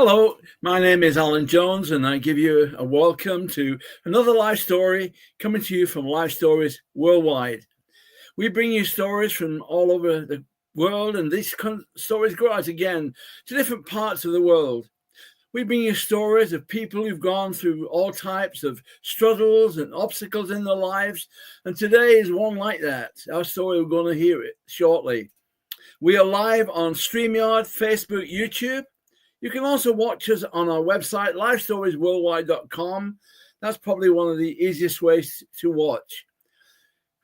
Hello, my name is Alan Jones, and I give you a welcome to another life story coming to you from Life Stories Worldwide. We bring you stories from all over the world, and these stories go out again to different parts of the world. We bring you stories of people who've gone through all types of struggles and obstacles in their lives, and today is one like that. Our story, we're going to hear it shortly. We are live on StreamYard, Facebook, YouTube. You can also watch us on our website, lifestoriesworldwide.com. That's probably one of the easiest ways to watch.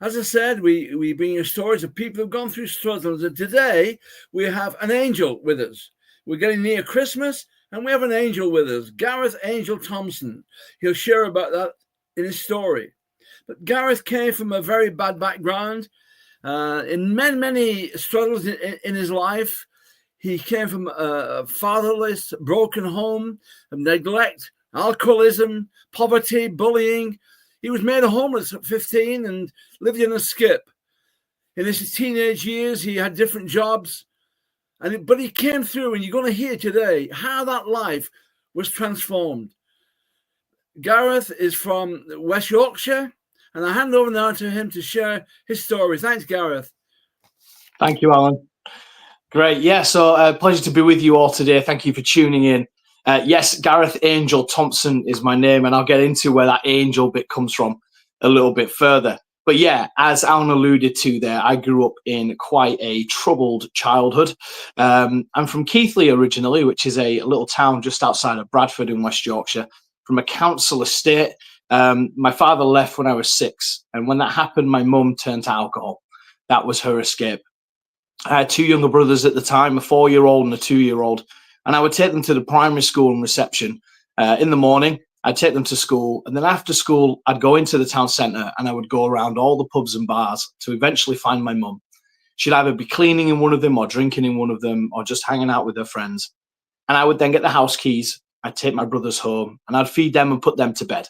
As I said, we bring you stories of people who've gone through struggles. And today, we have an angel with us. We're getting near Christmas, and we have an angel with us, Gareth Angel Thomson. He'll share about that in his story. But Gareth came from a very bad background, in many struggles in his life. He came from a fatherless, broken home, of neglect, alcoholism, poverty, bullying. He was made homeless at 15 and lived in a skip. In his teenage years, he had different jobs, but he came through, and you're going to hear today how that life was transformed. Gareth is from West Yorkshire, and I hand over now to him to share his story. Thanks, Gareth. Thank you, Alan. Great. Yeah, so pleasure to be with you all today. Thank you for tuning in. Yes, Gareth Angel Thomson is my name, and I'll get into where that angel bit comes from a little bit further. But yeah, as Alan alluded to there, I grew up in quite a troubled childhood. I'm from Keighley originally, which is a little town just outside of Bradford in West Yorkshire, from a council estate. My father left when I was 6, and when that happened, my mum turned to alcohol. That was her escape. I had 2 younger brothers at the time, a 4-year-old and a 2-year-old, and I would take them to the primary school and reception. In the morning, I'd take them to school, and then after school, I'd go into the town centre and I would go around all the pubs and bars to eventually find my mum. She'd either be cleaning in one of them or drinking in one of them or just hanging out with her friends. And I would then get the house keys, I'd take my brothers home, and I'd feed them and put them to bed.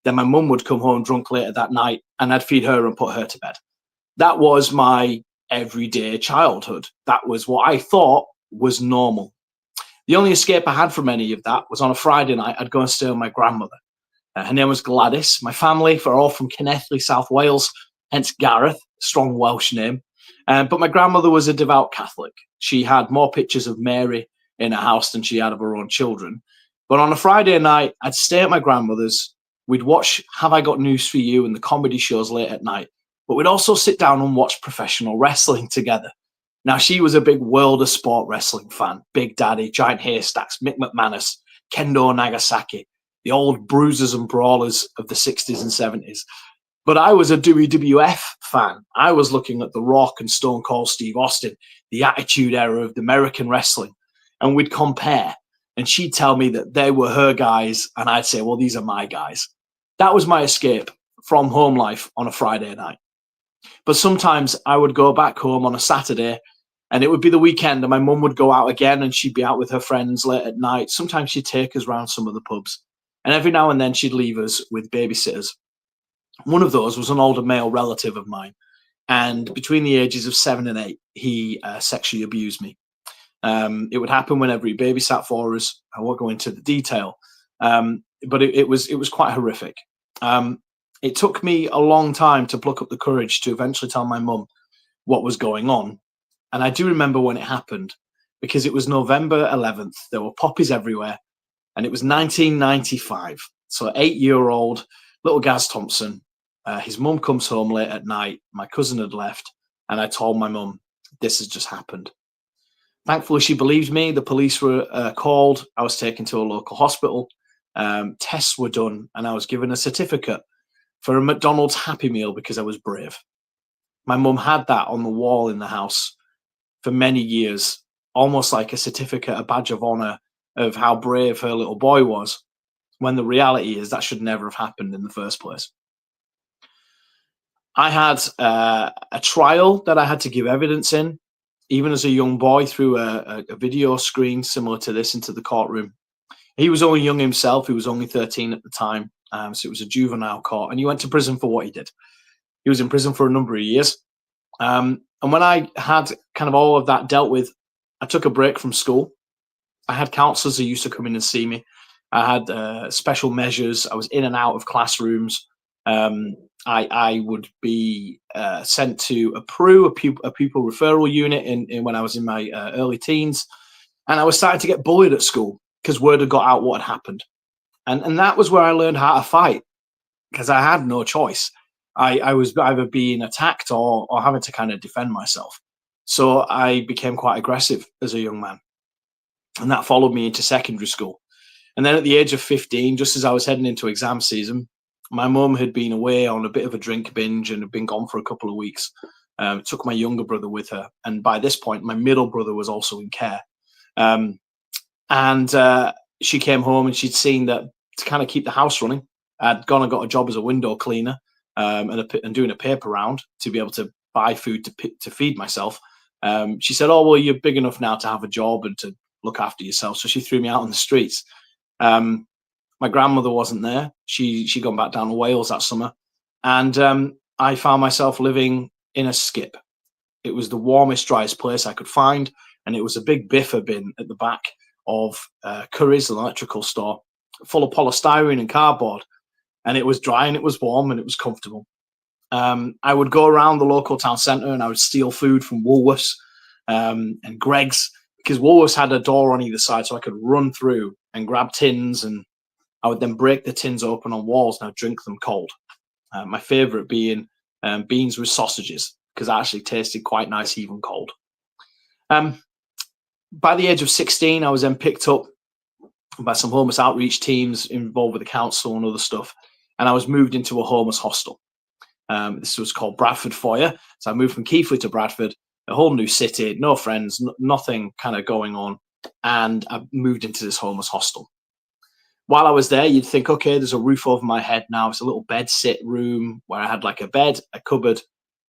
Then my mum would come home drunk later that night, and I'd feed her and put her to bed. That was my everyday childhood. That was what I thought was normal. The only escape I had from any of that was on a Friday night, I'd go and stay with my grandmother. Her name was Gladys. My family are all from Kinethley, South Wales, hence Gareth, strong Welsh name. But my grandmother was a devout Catholic. She had more pictures of Mary in her house than she had of her own children. But on a Friday night, I'd stay at my grandmother's. We'd watch Have I Got News For You and the comedy shows late at night. But we'd also sit down and watch professional wrestling together. Now, she was a big World of Sport wrestling fan. Big Daddy, Giant Haystacks, Mick McManus, Kendo Nagasaki, the old bruisers and brawlers of the 60s and 70s. But I was a WWF fan. I was looking at The Rock and Stone Cold Steve Austin, the Attitude Era of the American wrestling. And we'd compare. And she'd tell me that they were her guys, and I'd say, well, these are my guys. That was my escape from home life on a Friday night. But sometimes I would go back home on a Saturday, and it would be the weekend, and my mum would go out again, and she'd be out with her friends late at night. Sometimes she'd take us around some of the pubs, and every now and then she'd leave us with babysitters. One of those was an older male relative of mine, and between the ages of 7 and 8, he sexually abused me. It would happen whenever he babysat for us. I won't go into the detail, but it was quite horrific. It took me a long time to pluck up the courage to eventually tell my mum what was going on. And I do remember when it happened, because it was November 11th. There were poppies everywhere, and it was 1995. So 8-year-old little Gaz Thomson, his mum comes home late at night. My cousin had left, and I told my mum, this has just happened. Thankfully, she believed me. The police were called. I was taken to a local hospital. Tests were done, and I was given a certificate for a McDonald's Happy Meal because I was brave. My mum had that on the wall in the house for many years, almost like a certificate, a badge of honor of how brave her little boy was, when the reality is that should never have happened in the first place. I had a trial that I had to give evidence in, even as a young boy, through a video screen similar to this into the courtroom. He was only young himself. He was only 13 at the time. So it was a juvenile court, and he went to prison for what he did. He was in prison for a number of years. And when I had kind of all of that dealt with, I took a break from school. I had counsellors who used to come in and see me. I had special measures. I was in and out of classrooms. I would be sent to a PRU, a pupil referral unit, in when I was in my early teens, and I was starting to get bullied at school because word had got out what had happened, and that was where I learned how to fight, because I had no choice. I was either being attacked or having to kind of defend myself. So I became quite aggressive as a young man, and that followed me into secondary school. And then at the age of 15, just as I was heading into exam season, my mum had been away on a bit of a drink binge and had been gone for a couple of weeks. Took my younger brother with her. And by this point, my middle brother was also in care. And she came home and she'd seen that to kind of keep the house running, I'd gone and got a job as a window cleaner and doing a paper round to be able to buy food to feed myself. She said, "Oh, well, you're big enough now to have a job and to look after yourself." So she threw me out on the streets. My grandmother wasn't there. She'd gone back down to Wales that summer. And I found myself living in a skip. It was the warmest, driest place I could find. And it was a big biffer bin at the back of Curry's, an electrical store, full of polystyrene and cardboard. And it was dry and it was warm and it was comfortable. I would go around the local town centre and I would steal food from Woolworths and Greggs, because Woolworths had a door on either side, so I could run through and grab tins, and I would then break the tins open on walls and I'd drink them cold. My favourite being beans with sausages, because that actually tasted quite nice even cold. By the age of 16, I was then picked up by some homeless outreach teams involved with the council and other stuff, and I was moved into a homeless hostel. This was called Bradford Foyer. So I moved from Keighley to Bradford, a whole new city, no friends, nothing kind of going on. And I moved into this homeless hostel. While I was there, you'd think, okay, there's a roof over my head now. It's a little bed sit room where I had like a bed, a cupboard,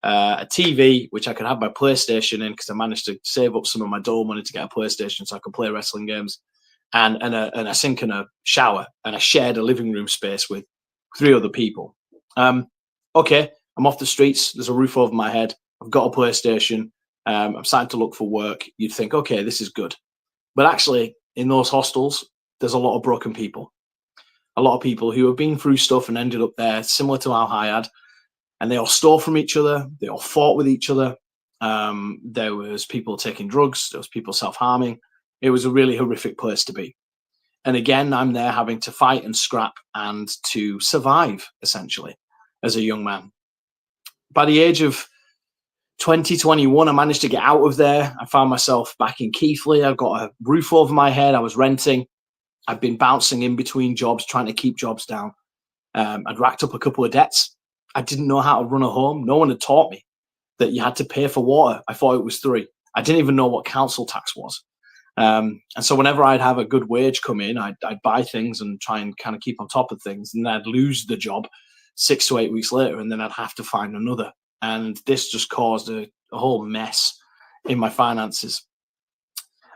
a TV, which I could have my PlayStation in, because I managed to save up some of my dole money to get a PlayStation so I could play wrestling games, and a sink and a shower. And I shared a living room space with 3 other people. Okay, I'm off the streets. There's a roof over my head. I've got a PlayStation. I'm starting to look for work. You'd think, okay, this is good. But actually, in those hostels, there's a lot of broken people. A lot of people who have been through stuff and ended up there, similar to how I had. And they all stole from each other. They all fought with each other. There was people taking drugs. There was people self-harming. It was a really horrific place to be. And again, I'm there having to fight and scrap and to survive, essentially, as a young man. By the age of 2021, I managed to get out of there. I found myself back in Keighley. I've got a roof over my head. I was renting. I'd been bouncing in between jobs, trying to keep jobs down. I'd racked up a couple of debts. I didn't know how to run a home. No one had taught me that you had to pay for water. I thought it was 3. I didn't even know what council tax was. And so whenever I'd have a good wage come in, I'd buy things and try and kind of keep on top of things. And then I'd lose the job 6 to 8 weeks later, and then I'd have to find another. And this just caused a whole mess in my finances.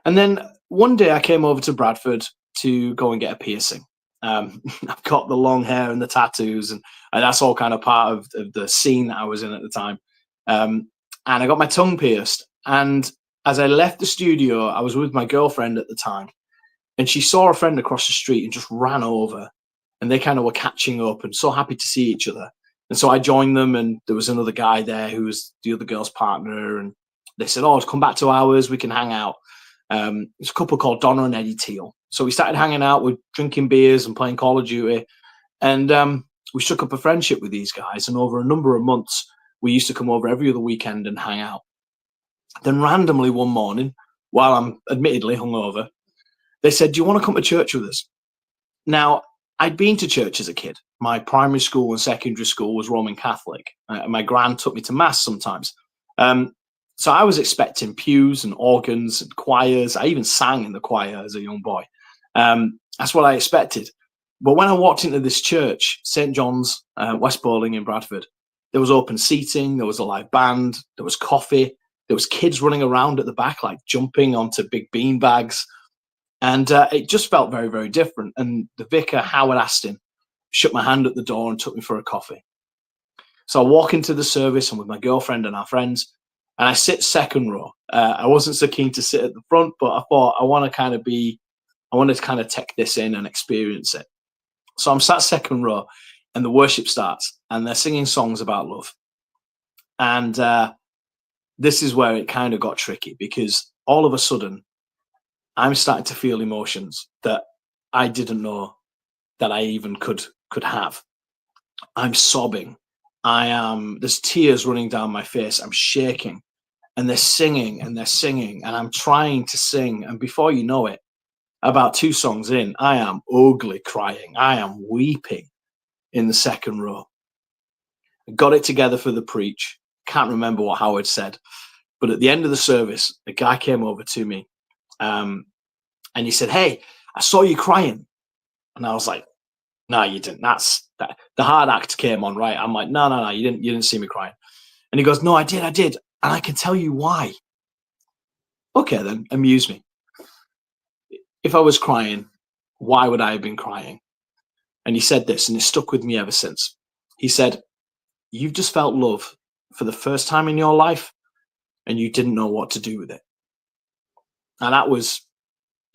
And then one day I came over to Bradford to go and get a piercing. I've got the long hair and the tattoos, and that's all kind of part of the scene that I was in at the time. And I got my tongue pierced. And as I left the studio, I was with my girlfriend at the time, and she saw a friend across the street and just ran over, and they kind of were catching up and so happy to see each other. And so I joined them, and there was another guy there who was the other girl's partner, and they said, "Oh, come back to ours, we can hang out." It's a couple called Donna and Eddie Teal. So we started hanging out, with drinking beers and playing Call of Duty, and we struck up a friendship with these guys. And over a number of months, we used to come over every other weekend and hang out. Then randomly one morning, while I'm admittedly hungover, they said, "Do you want to come to church with us?" Now, I'd been to church as a kid. My primary school and secondary school was Roman Catholic. My gran took me to mass sometimes. So I was expecting pews and organs and choirs. I even sang in the choir as a young boy. That's what I expected. But when I walked into this church, St. John's, West Bowling in Bradford, there was open seating, there was a live band, there was coffee, there was kids running around at the back, like jumping onto big bean bags. And it just felt very, very different. And the vicar, Howard Aston, shook my hand at the door and took me for a coffee. So I walk into the service, and with my girlfriend and our friends, and I sit second row. I wasn't so keen to sit at the front, but I thought I want to kind of be I wanted to kind of take this in and experience it. So I'm sat second row, and the worship starts, and they're singing songs about love. And this is where it kind of got tricky, because all of a sudden, I'm starting to feel emotions that I didn't know that I even could have. I'm sobbing. There's tears running down my face. I'm shaking, and they're singing, and I'm trying to sing. And before you know it, about 2 songs in, I am ugly crying. I am weeping in the second row. I got it together for the preach. Can't remember what Howard said, but at the end of the service, a guy came over to me, and he said, "Hey, I saw you crying." And I was like, "No, you didn't. The hard act came on, right?" I'm like, no, you didn't see me crying. And he goes, "No, I did, and I can tell you why." Okay, then, amuse me. If I was crying, why would I have been crying? And he said this, and it stuck with me ever since. He said, "You've just felt love for the first time in your life, and you didn't know what to do with it." And that was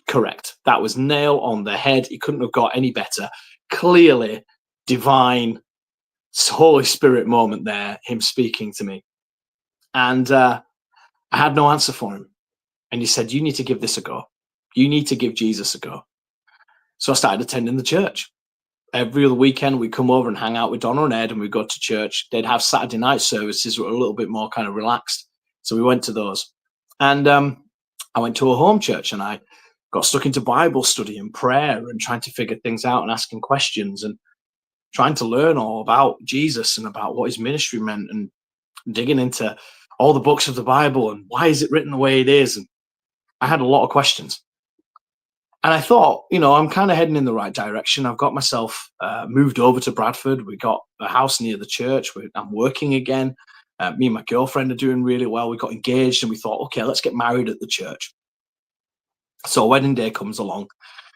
correct. That was nail on the head. He couldn't have got any better. Clearly, divine Holy Spirit moment there, him speaking to me. And I had no answer for him. And he said, "You need to give this a go. You need to give Jesus a go." So I started attending the church. Every other weekend, we'd come over and hang out with Donna and Ed, and we'd go to church. They'd have Saturday night services that were a little bit more kind of relaxed. So we went to those. And I went to a home church, and I got stuck into Bible study and prayer and trying to figure things out and asking questions and trying to learn all about Jesus and about what his ministry meant, and digging into all the books of the Bible and why is it written the way it is. And I had a lot of questions. And I thought, I'm kind of heading in the right direction. I've got myself moved over to Bradford. We got a house near the church. I'm working again. Me and my girlfriend are doing really well. We got engaged, and we thought, okay, let's get married at the church. So wedding day comes along,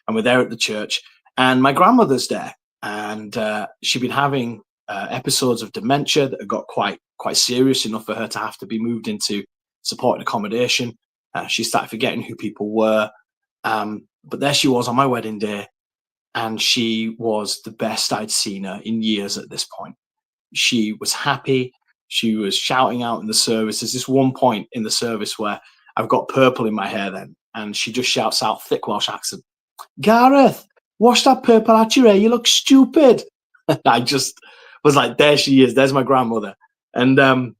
and we're there at the church, and my grandmother's there, and she'd been having episodes of dementia that had got quite serious enough for her to have to be moved into supported accommodation. She started forgetting who people were. But there she was on my wedding day, and she was the best I'd seen her in years at this point. She was happy. She was shouting out in the service. There's this one point in the service where I've got purple in my hair then, and she just shouts out, thick Welsh accent, "Gareth, wash that purple out your hair. You look stupid." I just was like, there she is. There's my grandmother. And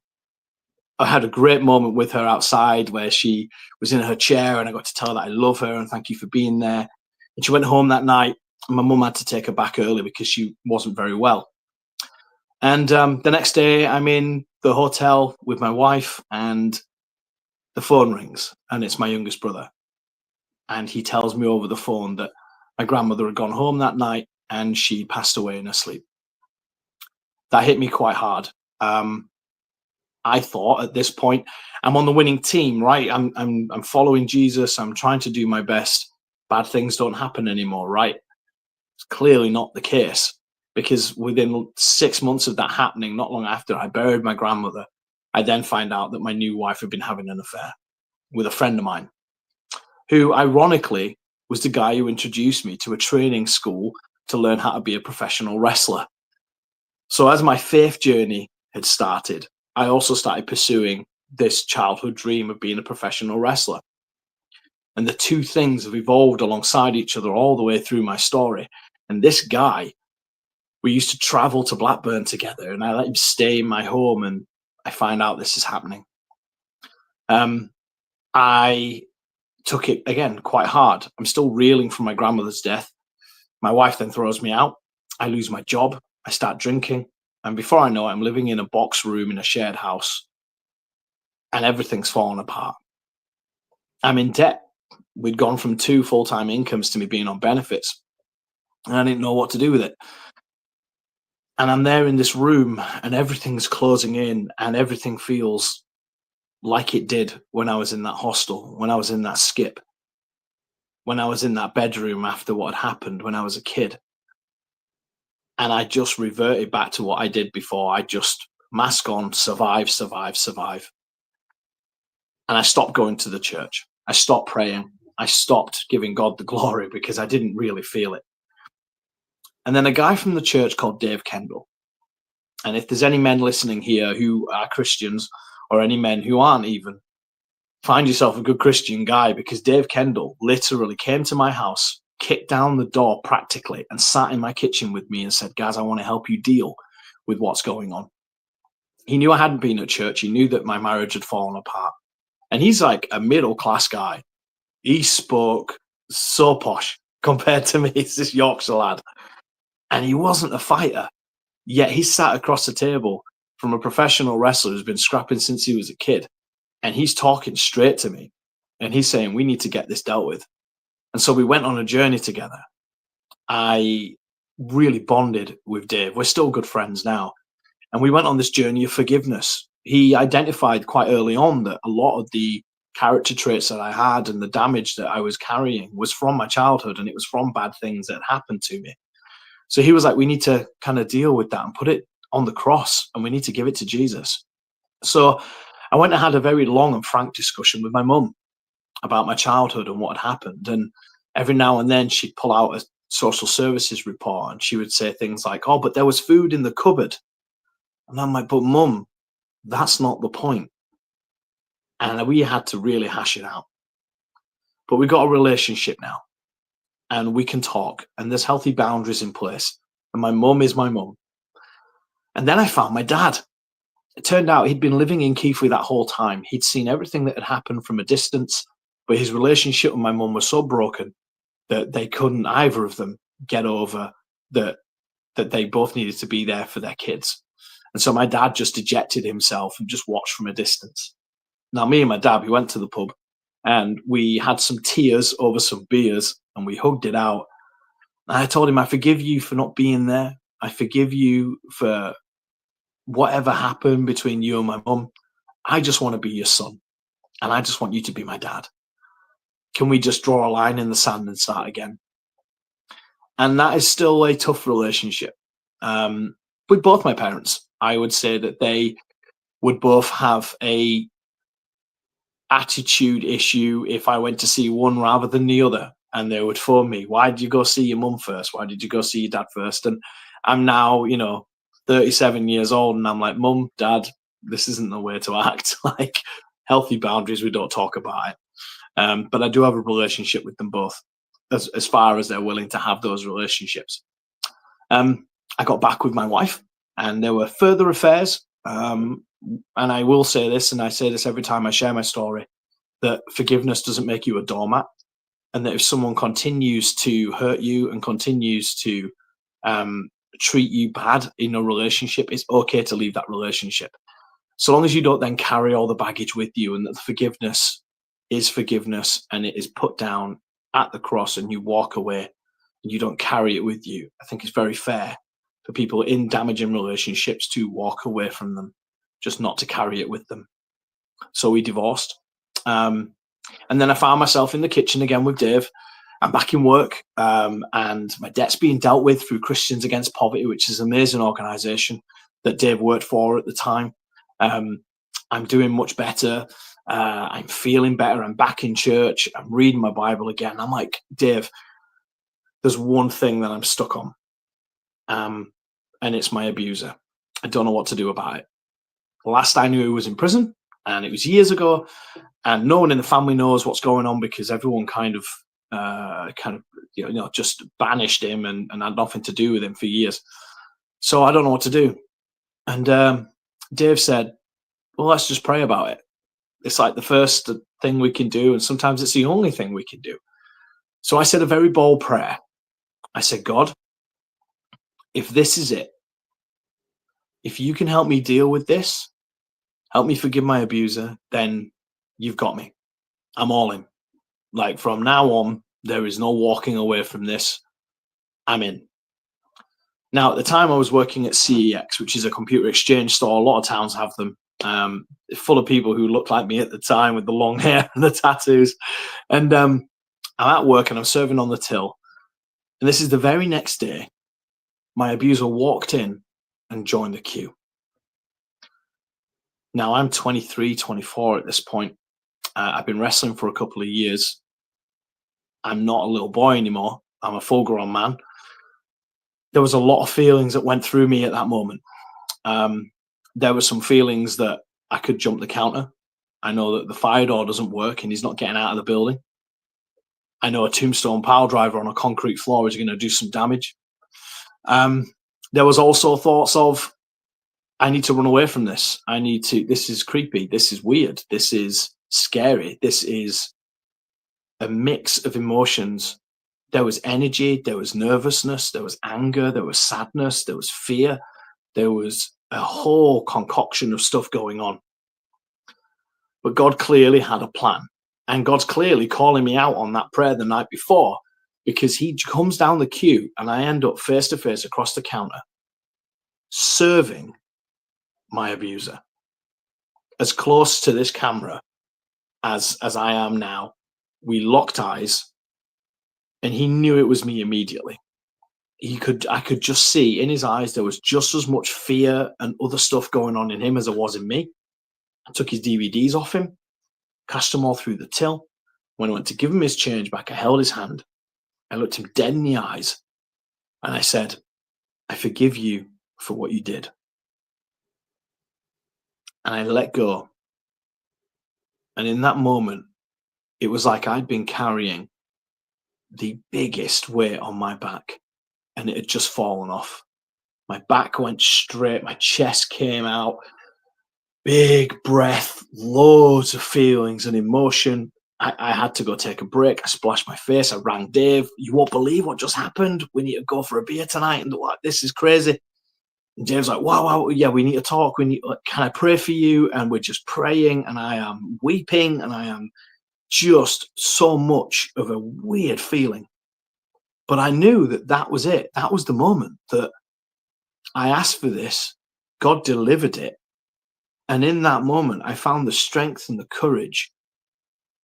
I had a great moment with her outside where she was in her chair, and I got to tell her that I love her and thank you for being there. And she went home that night, and my mum had to take her back early because she wasn't very well. And the next day, I'm in the hotel with my wife, and the phone rings, and it's my youngest brother. And he tells me over the phone that my grandmother had gone home that night and she passed away in her sleep. That hit me quite hard. I thought at this point, I'm on the winning team, right? I'm following Jesus. I'm trying to do my best. Bad things don't happen anymore, right? It's clearly not the case, because within 6 months of that happening, not long after I buried my grandmother, I then find out that my new wife had been having an affair with a friend of mine, who ironically was the guy who introduced me to a training school to learn how to be a professional wrestler. So as my faith journey had started, I also started pursuing this childhood dream of being a professional wrestler. And the two things have evolved alongside each other all the way through my story. And this guy, we used to travel to Blackburn together, and I let him stay in my home, and I find out this is happening. I took it, again, quite hard. I'm still reeling from my grandmother's death. My wife then throws me out. I lose my job. I start drinking. And before I know it, I'm living in a box room in a shared house, and everything's fallen apart. I'm in debt. We'd gone from 2 full-time incomes to me being on benefits, and I didn't know what to do with it. And I'm there in this room, and everything's closing in, and everything feels like it did when I was in that hostel, when I was in that skip, when I was in that bedroom after what had happened when I was a kid. And I just reverted back to what I did before. I just mask on, survive. And I stopped going to the church. I stopped praying. I stopped giving God the glory because I didn't really feel it. And then a guy from the church called Dave Kendall. And if there's any men listening here who are Christians, or any men who aren't even, find yourself a good Christian guy, because Dave Kendall literally came to my house, kicked down the door practically, and sat in my kitchen with me and said, guys, I want to help you deal with what's going on. He knew I hadn't been at church. He knew that my marriage had fallen apart. And he's like a middle-class guy. He spoke so posh compared to me. He's this Yorkshire lad. And he wasn't a fighter. Yet he sat across the table from a professional wrestler who's been scrapping since he was a kid. And he's talking straight to me. And he's saying, we need to get this dealt with. And so we went on a journey together. I really bonded with Dave. We're still good friends now. And we went on this journey of forgiveness. He identified quite early on that a lot of the character traits that I had and the damage that I was carrying was from my childhood, and it was from bad things that happened to me. So he was like, we need to kind of deal with that and put it on the cross, and we need to give it to Jesus. So I went and had a very long and frank discussion with my mum about my childhood and what had happened. And every now and then she'd pull out a social services report and she would say things like, oh, but there was food in the cupboard. And I'm like, but Mum, that's not the point. And we had to really hash it out. But we got a relationship now, and we can talk, and there's healthy boundaries in place. And my mum is my mum. And then I found my dad. It turned out he'd been living in Keighley that whole time. He'd seen everything that had happened from a distance, but his relationship with my mum was so broken that they couldn't, either of them, get over that they both needed to be there for their kids. And so my dad just ejected himself and just watched from a distance. Now, me and my dad, we went to the pub and we had some tears over some beers and we hugged it out. And I told him, I forgive you for not being there. I forgive you for whatever happened between you and my mum. I just want to be your son. And I just want you to be my dad. Can we just draw a line in the sand and start again? And that is still a tough relationship. With both my parents, I would say that they would both have a attitude issue if I went to see one rather than the other. And they would phone me, why did you go see your mum first? Why did you go see your dad first? And I'm now, 37 years old, and I'm like, Mum, Dad, this isn't the way to act. Like, healthy boundaries, we don't talk about it. But I do have a relationship with them both, as far as they're willing to have those relationships. I got back with my wife, and there were further affairs. And I will say this, and I say this every time I share my story, that forgiveness doesn't make you a doormat, and that if someone continues to hurt you and continues to treat you bad in a relationship, it's okay to leave that relationship. So long as you don't then carry all the baggage with you, and that the forgiveness is forgiveness and it is put down at the cross and you walk away and you don't carry it with you. I think it's very fair for people in damaging relationships to walk away from them, just not to carry it with them. So we divorced. And then I found myself in the kitchen again with Dave. I'm back in work, and my debt's being dealt with through Christians Against Poverty, which is an amazing organisation that Dave worked for at the time. I'm doing much better. I'm feeling better. I'm back in church. I'm reading my Bible again. I'm like, Dave, there's one thing that I'm stuck on, and it's my abuser. I don't know what to do about it. Last I knew, he was in prison, and it was years ago, and no one in the family knows what's going on because everyone kind of just banished him and had nothing to do with him for years. So I don't know what to do. And Dave said, well, let's just pray about it. It's like the first thing we can do, and sometimes it's the only thing we can do. So I said a very bold prayer. I said, God, if this is it, if you can help me deal with this, help me forgive my abuser, then you've got me. I'm all in. Like, from now on, there is no walking away from this. I'm in. Now, at the time, I was working at CEX, which is a computer exchange store. A lot of towns have them. Full of people who looked like me at the time with the long hair and the tattoos. And I'm at work and I'm serving on the till. And this is the very next day, my abuser walked in and joined the queue. Now, I'm 23, 24 at this point. I've been wrestling for a couple of years. I'm not a little boy anymore. I'm a full-grown man. There was a lot of feelings that went through me at that moment. There were some feelings that I could jump the counter. I know that the fire door doesn't work and he's not getting out of the building. I know a tombstone pile driver on a concrete floor is going to do some damage. There was also thoughts of, I need to run away from this. This is creepy. This is weird. This is scary. This is a mix of emotions. There was energy, there was nervousness, there was anger, there was sadness, there was fear. There was a whole concoction of stuff going on. But God clearly had a plan. And God's clearly calling me out on that prayer the night before, because he comes down the queue and I end up face to face across the counter, serving my abuser. As close to this camera as I am now, we locked eyes and he knew it was me immediately. I could just see in his eyes there was just as much fear and other stuff going on in him as there was in me. I took his DVDs off him, cashed them all through the till. When I went to give him his change back, I held his hand. I looked him dead in the eyes and I said, I forgive you for what you did. And I let go. And in that moment, it was like I'd been carrying the biggest weight on my back and it had just fallen off. My back went straight, my chest came out, big breath, loads of feelings and emotion. I had to go take a break. I splashed my face. I rang Dave. You won't believe what just happened. We need to go for a beer tonight. And this is crazy. And Dave's like, wow, yeah, we need to talk. Can I pray for you? And we're just praying and I am weeping and I am just so much of a weird feeling. But I knew that was it. That was the moment that I asked for this. God delivered it. And in that moment, I found the strength and the courage.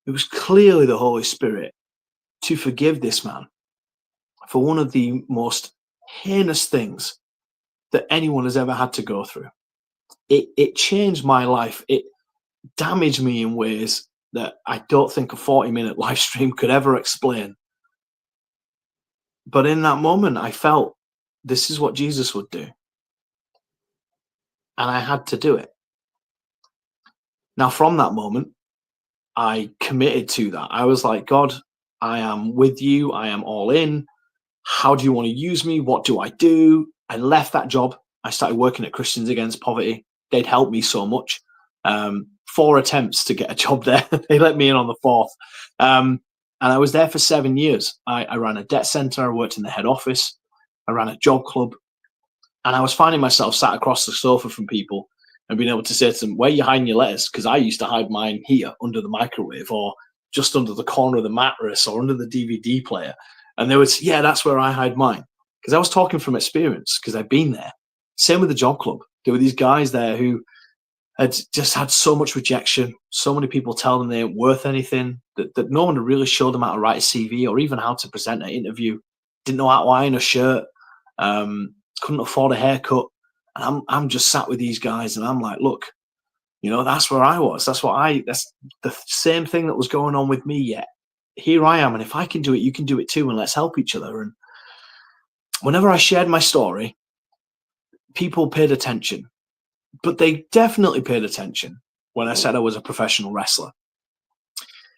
It was clearly the Holy Spirit to forgive this man for one of the most heinous things that anyone has ever had to go through. It changed my life. It damaged me in ways that I don't think a 40-minute live stream could ever explain. But in that moment, I felt this is what Jesus would do. And I had to do it. Now, from that moment, I committed to that. I was like, God, I am with you. I am all in. How do you want to use me? What do I do? I left that job. I started working at Christians Against Poverty. They'd helped me so much. 4 attempts to get a job there. They let me in on the 4th. And I was there for 7 years. I ran a debt center. I worked in the head office. I ran a job club. And I was finding myself sat across the sofa from people and being able to say to them, where are you hiding your letters? Because I used to hide mine here under the microwave or just under the corner of the mattress or under the DVD player. And they would say, yeah, that's where I hide mine. Because I was talking from experience because I'd been there. Same with the job club. There were these guys there who had just had so much rejection. So many people tell them they ain't worth anything, that no one had really showed them how to write a CV or even how to present an interview. Didn't know how to iron a shirt. Couldn't afford a haircut. And I'm just sat with these guys and I'm like, look, that's where I was. That's the same thing that was going on with me yet. Here I am. And if I can do it, you can do it too. And let's help each other. And whenever I shared my story, people paid attention, but they definitely paid attention when I said I was a professional wrestler.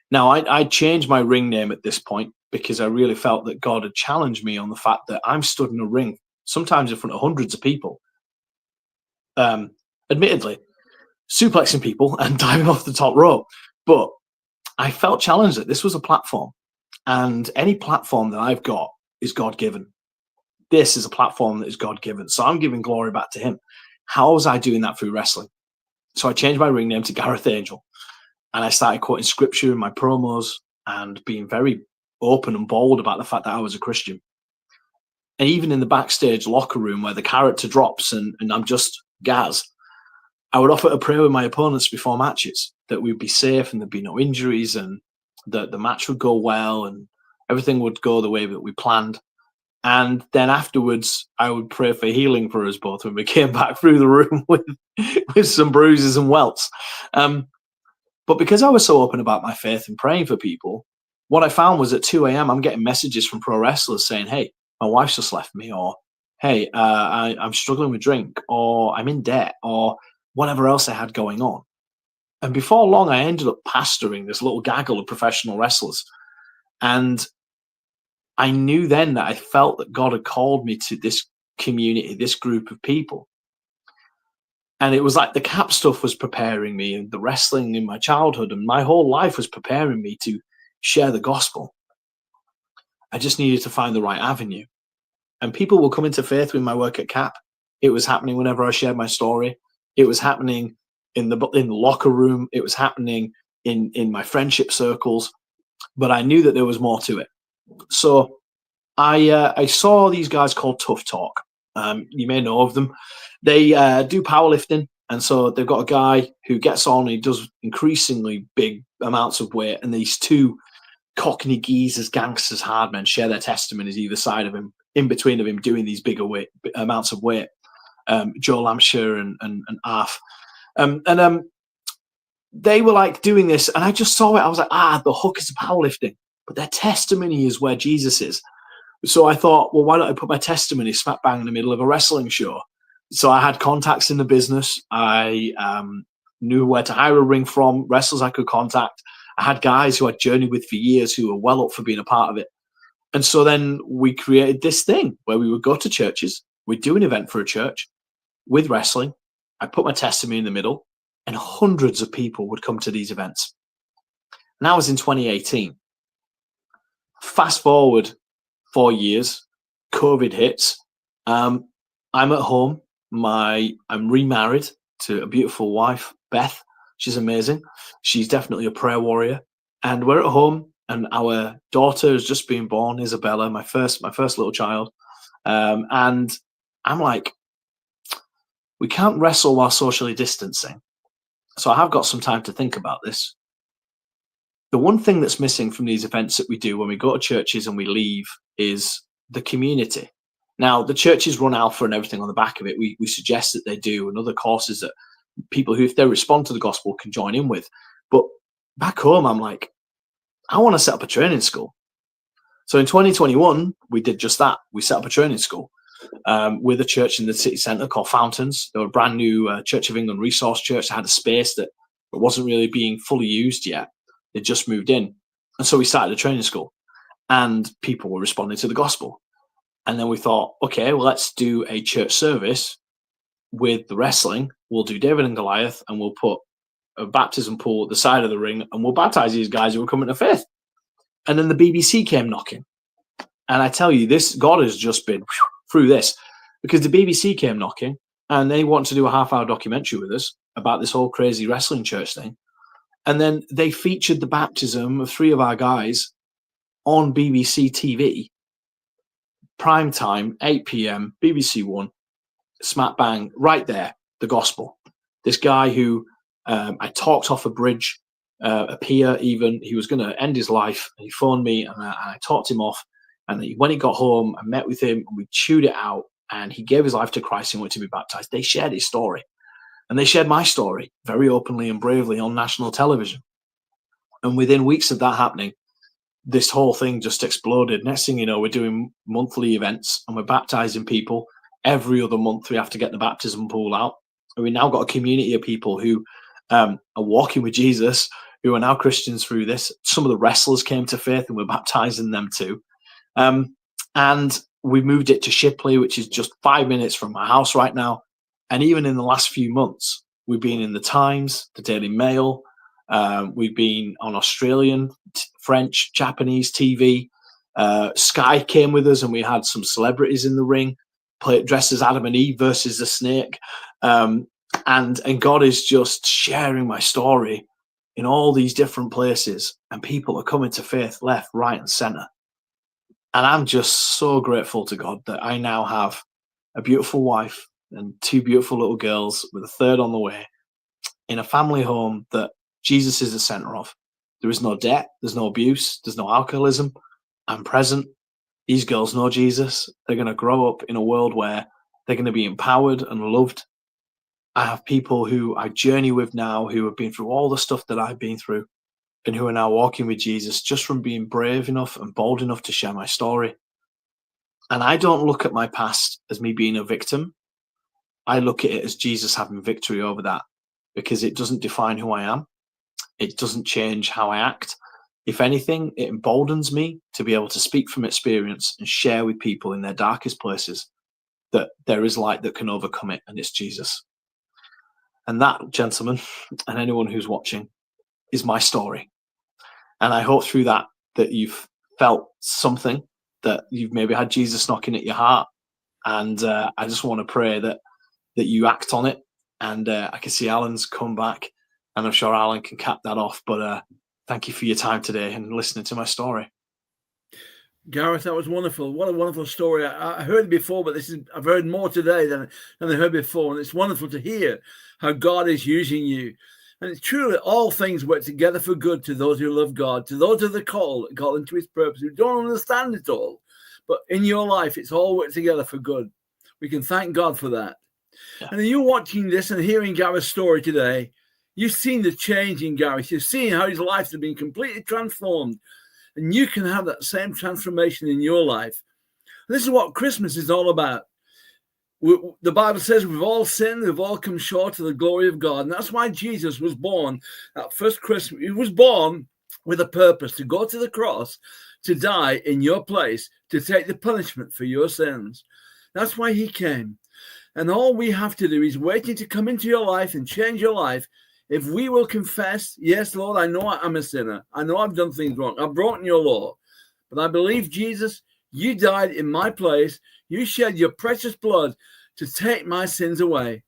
Now I changed my ring name at this point because I really felt that God had challenged me on the fact that I'm stood in a ring, sometimes in front of hundreds of people, admittedly suplexing people and diving off the top rope. But I felt challenged that this was a platform, and any platform that I've got is God-given. This is a platform that is God-given. So I'm giving glory back to him. How was I doing that through wrestling? So I changed my ring name to Gareth Angel, and I started quoting scripture in my promos and being very open and bold about the fact that I was a Christian. And even in the backstage locker room where the character drops and I'm just Gaz, I would offer to pray with my opponents before matches that we'd be safe and there'd be no injuries and that the match would go well and everything would go the way that we planned. And then afterwards, I would pray for healing for us both when we came back through the room with some bruises and welts. But because I was so open about my faith and praying for people, what I found was at 2 a.m., I'm getting messages from pro wrestlers saying, hey, my wife's just left me, or hey, I'm struggling with drink, or I'm in debt, or whatever else I had going on. And before long, I ended up pastoring this little gaggle of professional wrestlers. And I knew then that I felt that God had called me to this community, this group of people. And it was like the CAP stuff was preparing me, and the wrestling in my childhood and my whole life was preparing me to share the gospel. I just needed to find the right avenue. And people will come into faith with my work at CAP. It was happening whenever I shared my story. It was happening in the locker room. It was happening in my friendship circles. But I knew that there was more to it. So I saw these guys called Tough Talk. You may know of them. They do powerlifting. And so they've got a guy who gets on, he does increasingly big amounts of weight. And these two Cockney geezers, gangsters, hard men share their testimonies either side of him, in between of him doing these bigger amounts of weight. Joe Lampshire and Arf. They were like doing this, and I just saw it. I was like, the hook is powerlifting, but their testimony is where Jesus is. So I thought, well, why don't I put my testimony smack bang in the middle of a wrestling show? So I had contacts in the business. I knew where to hire a ring from, wrestlers I could contact. I had guys who I'd journeyed with for years who were well up for being a part of it. And so then we created this thing where we would go to churches. We'd do an event for a church with wrestling. I put my testimony in the middle, and hundreds of people would come to these events. And that was in 2018. Fast forward 4 years, COVID hits. I'm at home. I'm remarried to a beautiful wife, Beth. She's amazing. She's definitely a prayer warrior. And we're at home, and our daughter has just been born, Isabella, my first little child. And I'm like, we can't wrestle while socially distancing. So I have got some time to think about this. The one thing that's missing from these events that we do when we go to churches and we leave is the community. Now, the churches run Alpha and everything on the back of it. We suggest that they do, and other courses that people who, if they respond to the gospel, can join in with. But back home, I'm like, I want to set up a training school. So in 2021, we did just that. We set up a training school with a church in the city centre called Fountains. They were a brand new Church of England resource church that had a space that wasn't really being fully used yet. They just moved in. And so we started a training school, and people were responding to the gospel. And then we thought, okay, well, let's do a church service with the wrestling. We'll do David and Goliath, and we'll put a baptism pool at the side of the ring, and we'll baptize these guys who are coming to faith. And then the BBC came knocking. And I tell you, God has just been through this, because the BBC came knocking, and they want to do a half-hour documentary with us about this whole crazy wrestling church thing. And then they featured the baptism of 3 of our guys on BBC TV, prime time, 8 p.m, BBC One, smack bang, right there, the gospel. This guy who I talked off a bridge, a pier even, he was going to end his life, and he phoned me, and I talked him off. And when he got home, I met with him, and we chewed it out, and he gave his life to Christ and went to be baptized. They shared his story, and they shared my story very openly and bravely on national television. And within weeks of that happening, this whole thing just exploded. Next thing you know, we're doing monthly events, and we're baptizing people. Every other month, we have to get the baptism pool out. And we now got a community of people who are walking with Jesus, who are now Christians through this. Some of the wrestlers came to faith, and we're baptizing them too. And we moved it to Shipley, which is just 5 minutes from my house right now. And even in the last few months, we've been in the Times, the Daily Mail. We've been on Australian, French, Japanese TV. Sky came with us, and we had some celebrities in the ring, dressed as Adam and Eve versus the snake. And God is just sharing my story in all these different places, and people are coming to faith left, right, and center. And I'm just so grateful to God that I now have a beautiful wife and 2 beautiful little girls, with a third on the way, in a family home that Jesus is the center of. There is no debt, there's no abuse, there's no alcoholism. I'm present. These girls know Jesus. They're going to grow up in a world where they're going to be empowered and loved. I have people who I journey with now who have been through all the stuff that I've been through, and who are now walking with Jesus just from being brave enough and bold enough to share my story. And I don't look at my past as me being a victim. I look at it as Jesus having victory over that, because it doesn't define who I am. It doesn't change how I act. If anything, it emboldens me to be able to speak from experience and share with people in their darkest places that there is light that can overcome it, and it's Jesus. And that, gentlemen, and anyone who's watching, is my story. And I hope through that you've felt something, that you've maybe had Jesus knocking at your heart. And I just want to pray that you act on it. And I can see Alan's come back, and I'm sure Alan can cap that off. But thank you for your time today and listening to my story. Gareth, that was wonderful. What a wonderful story. I heard it before, but I've heard more today than I heard before. And it's wonderful to hear how God is using you. And it's true that all things work together for good to those who love God, to those who are called into his purpose, who don't understand it all. But in your life, it's all worked together for good. We can thank God for that. Yeah. And you're watching this and hearing Gareth's story today, you've seen the change in Gareth. You've seen how his life has been completely transformed. And you can have that same transformation in your life. And this is what Christmas is all about. The Bible says we've all sinned, we've all come short of the glory of God. And that's why Jesus was born at first Christmas. He was born with a purpose, to go to the cross, to die in your place, to take the punishment for your sins. That's why he came. And all we have to do is waiting to come into your life and change your life. If we will confess, yes, Lord, I know I'm a sinner. I know I've done things wrong. I've broken your law. But I believe, Jesus, you died in my place. You shed your precious blood to take my sins away,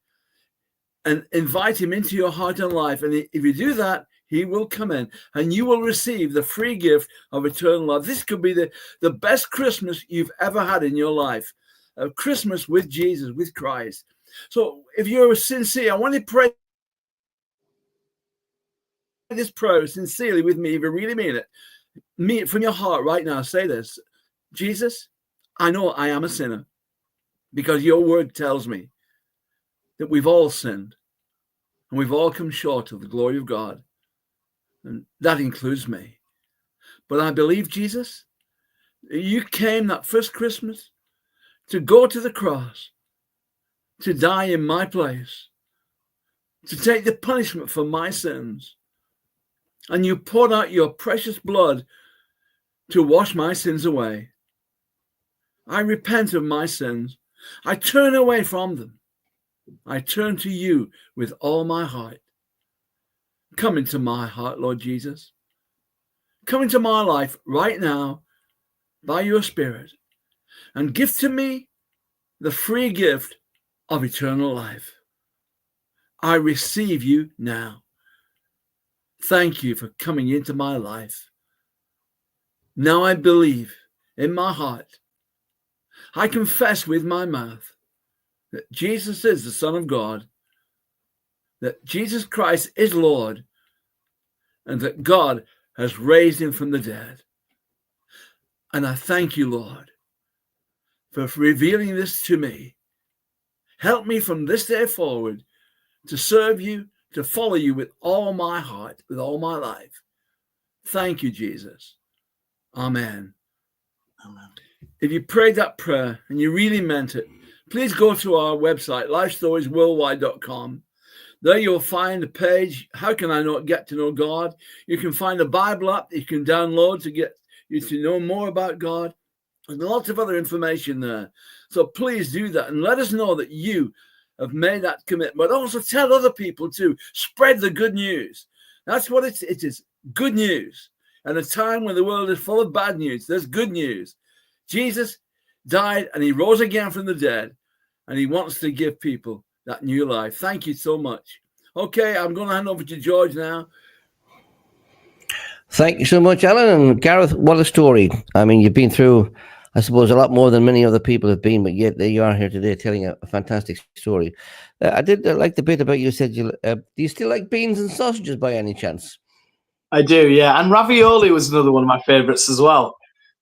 and invite him into your heart and life. And if you do that, he will come in and you will receive the free gift of eternal life. This could be the best Christmas you've ever had in your life. A Christmas with Jesus, with Christ. So if you're sincere, I want to pray this prayer sincerely with me. If you really mean it from your heart right now. Say this: Jesus, I know I am a sinner, because your word tells me that we've all sinned and we've all come short of the glory of God. And that includes me. But I believe, Jesus, you came that first Christmas to go to the cross, to die in my place, to take the punishment for my sins. And you poured out your precious blood to wash my sins away. I repent of my sins. I turn away from them. I turn to you with all my heart. Come into my heart, Lord Jesus. Come into my life right now by your Spirit, and give to me the free gift of eternal life. I receive you now. Thank you for coming into my life. Now I believe in my heart. I confess with my mouth that Jesus is the Son of God, that Jesus Christ is Lord, and that God has raised him from the dead. And I thank you, Lord, for revealing this to me. Help me from this day forward to serve you, to follow you with all my heart, with all my life. Thank you, Jesus. Amen. Amen. If you prayed that prayer and you really meant it, please go to our website, lifestoriesworldwide.com. There you'll find a page, How Can I Not Get to Know God? You can find a Bible app that you can download to get you to know more about God. There's lots of other information there. So please do that and let us know that you have made that commitment. But also tell other people too. Spread the good news. That's what it is. Good news. At a time when the world is full of bad news, there's good news. Jesus died and he rose again from the dead, and he wants to give people that new life. Thank you so much. Okay, I'm going to hand over to George now. Thank you so much, Alan. And Gareth, what a story. I mean, you've been through, I suppose, a lot more than many other people have been, but yet there you are here today telling a fantastic story. I did like the bit about you said, do you still like beans and sausages by any chance? I do, yeah. And ravioli was another one of my favourites as well.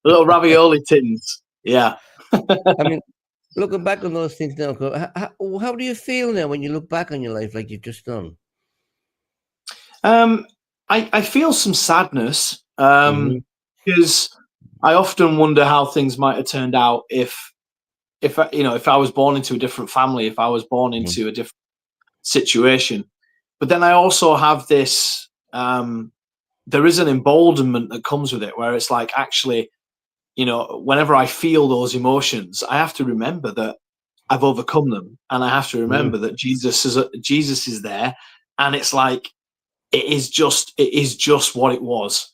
The little ravioli tins. Yeah. I mean, looking back on those things now, how do you feel now when you look back on your life like you've just done? I feel some sadness Mm-hmm. because I often wonder how things might have turned out if I was born into a different family, if I was born Mm-hmm. into a different situation. But then I also have this. There is an emboldenment that comes with it, where it's like, actually, whenever I feel those emotions, I have to remember that I've overcome them, and I have to remember that Jesus is there, and it's like it is just what it was.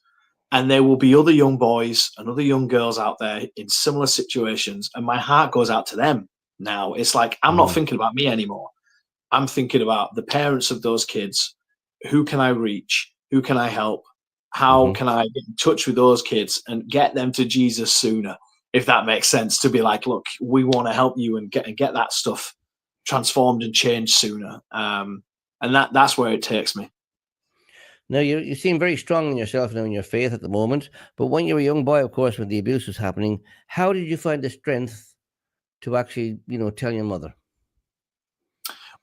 And there will be other young boys and other young girls out there in similar situations, and my heart goes out to them now. It's like I'm not Mm-hmm. thinking about me anymore. I'm thinking about the parents of those kids. Who can I reach? Who can I help? How Mm-hmm. can I get in touch with those kids and get them to Jesus sooner? If that makes sense, to be like, look, we want to help you and get that stuff transformed and changed sooner. And that's where it takes me. Now you seem very strong in yourself now in your faith at the moment. But when you were a young boy, of course, when the abuse was happening, how did you find the strength to actually, tell your mother?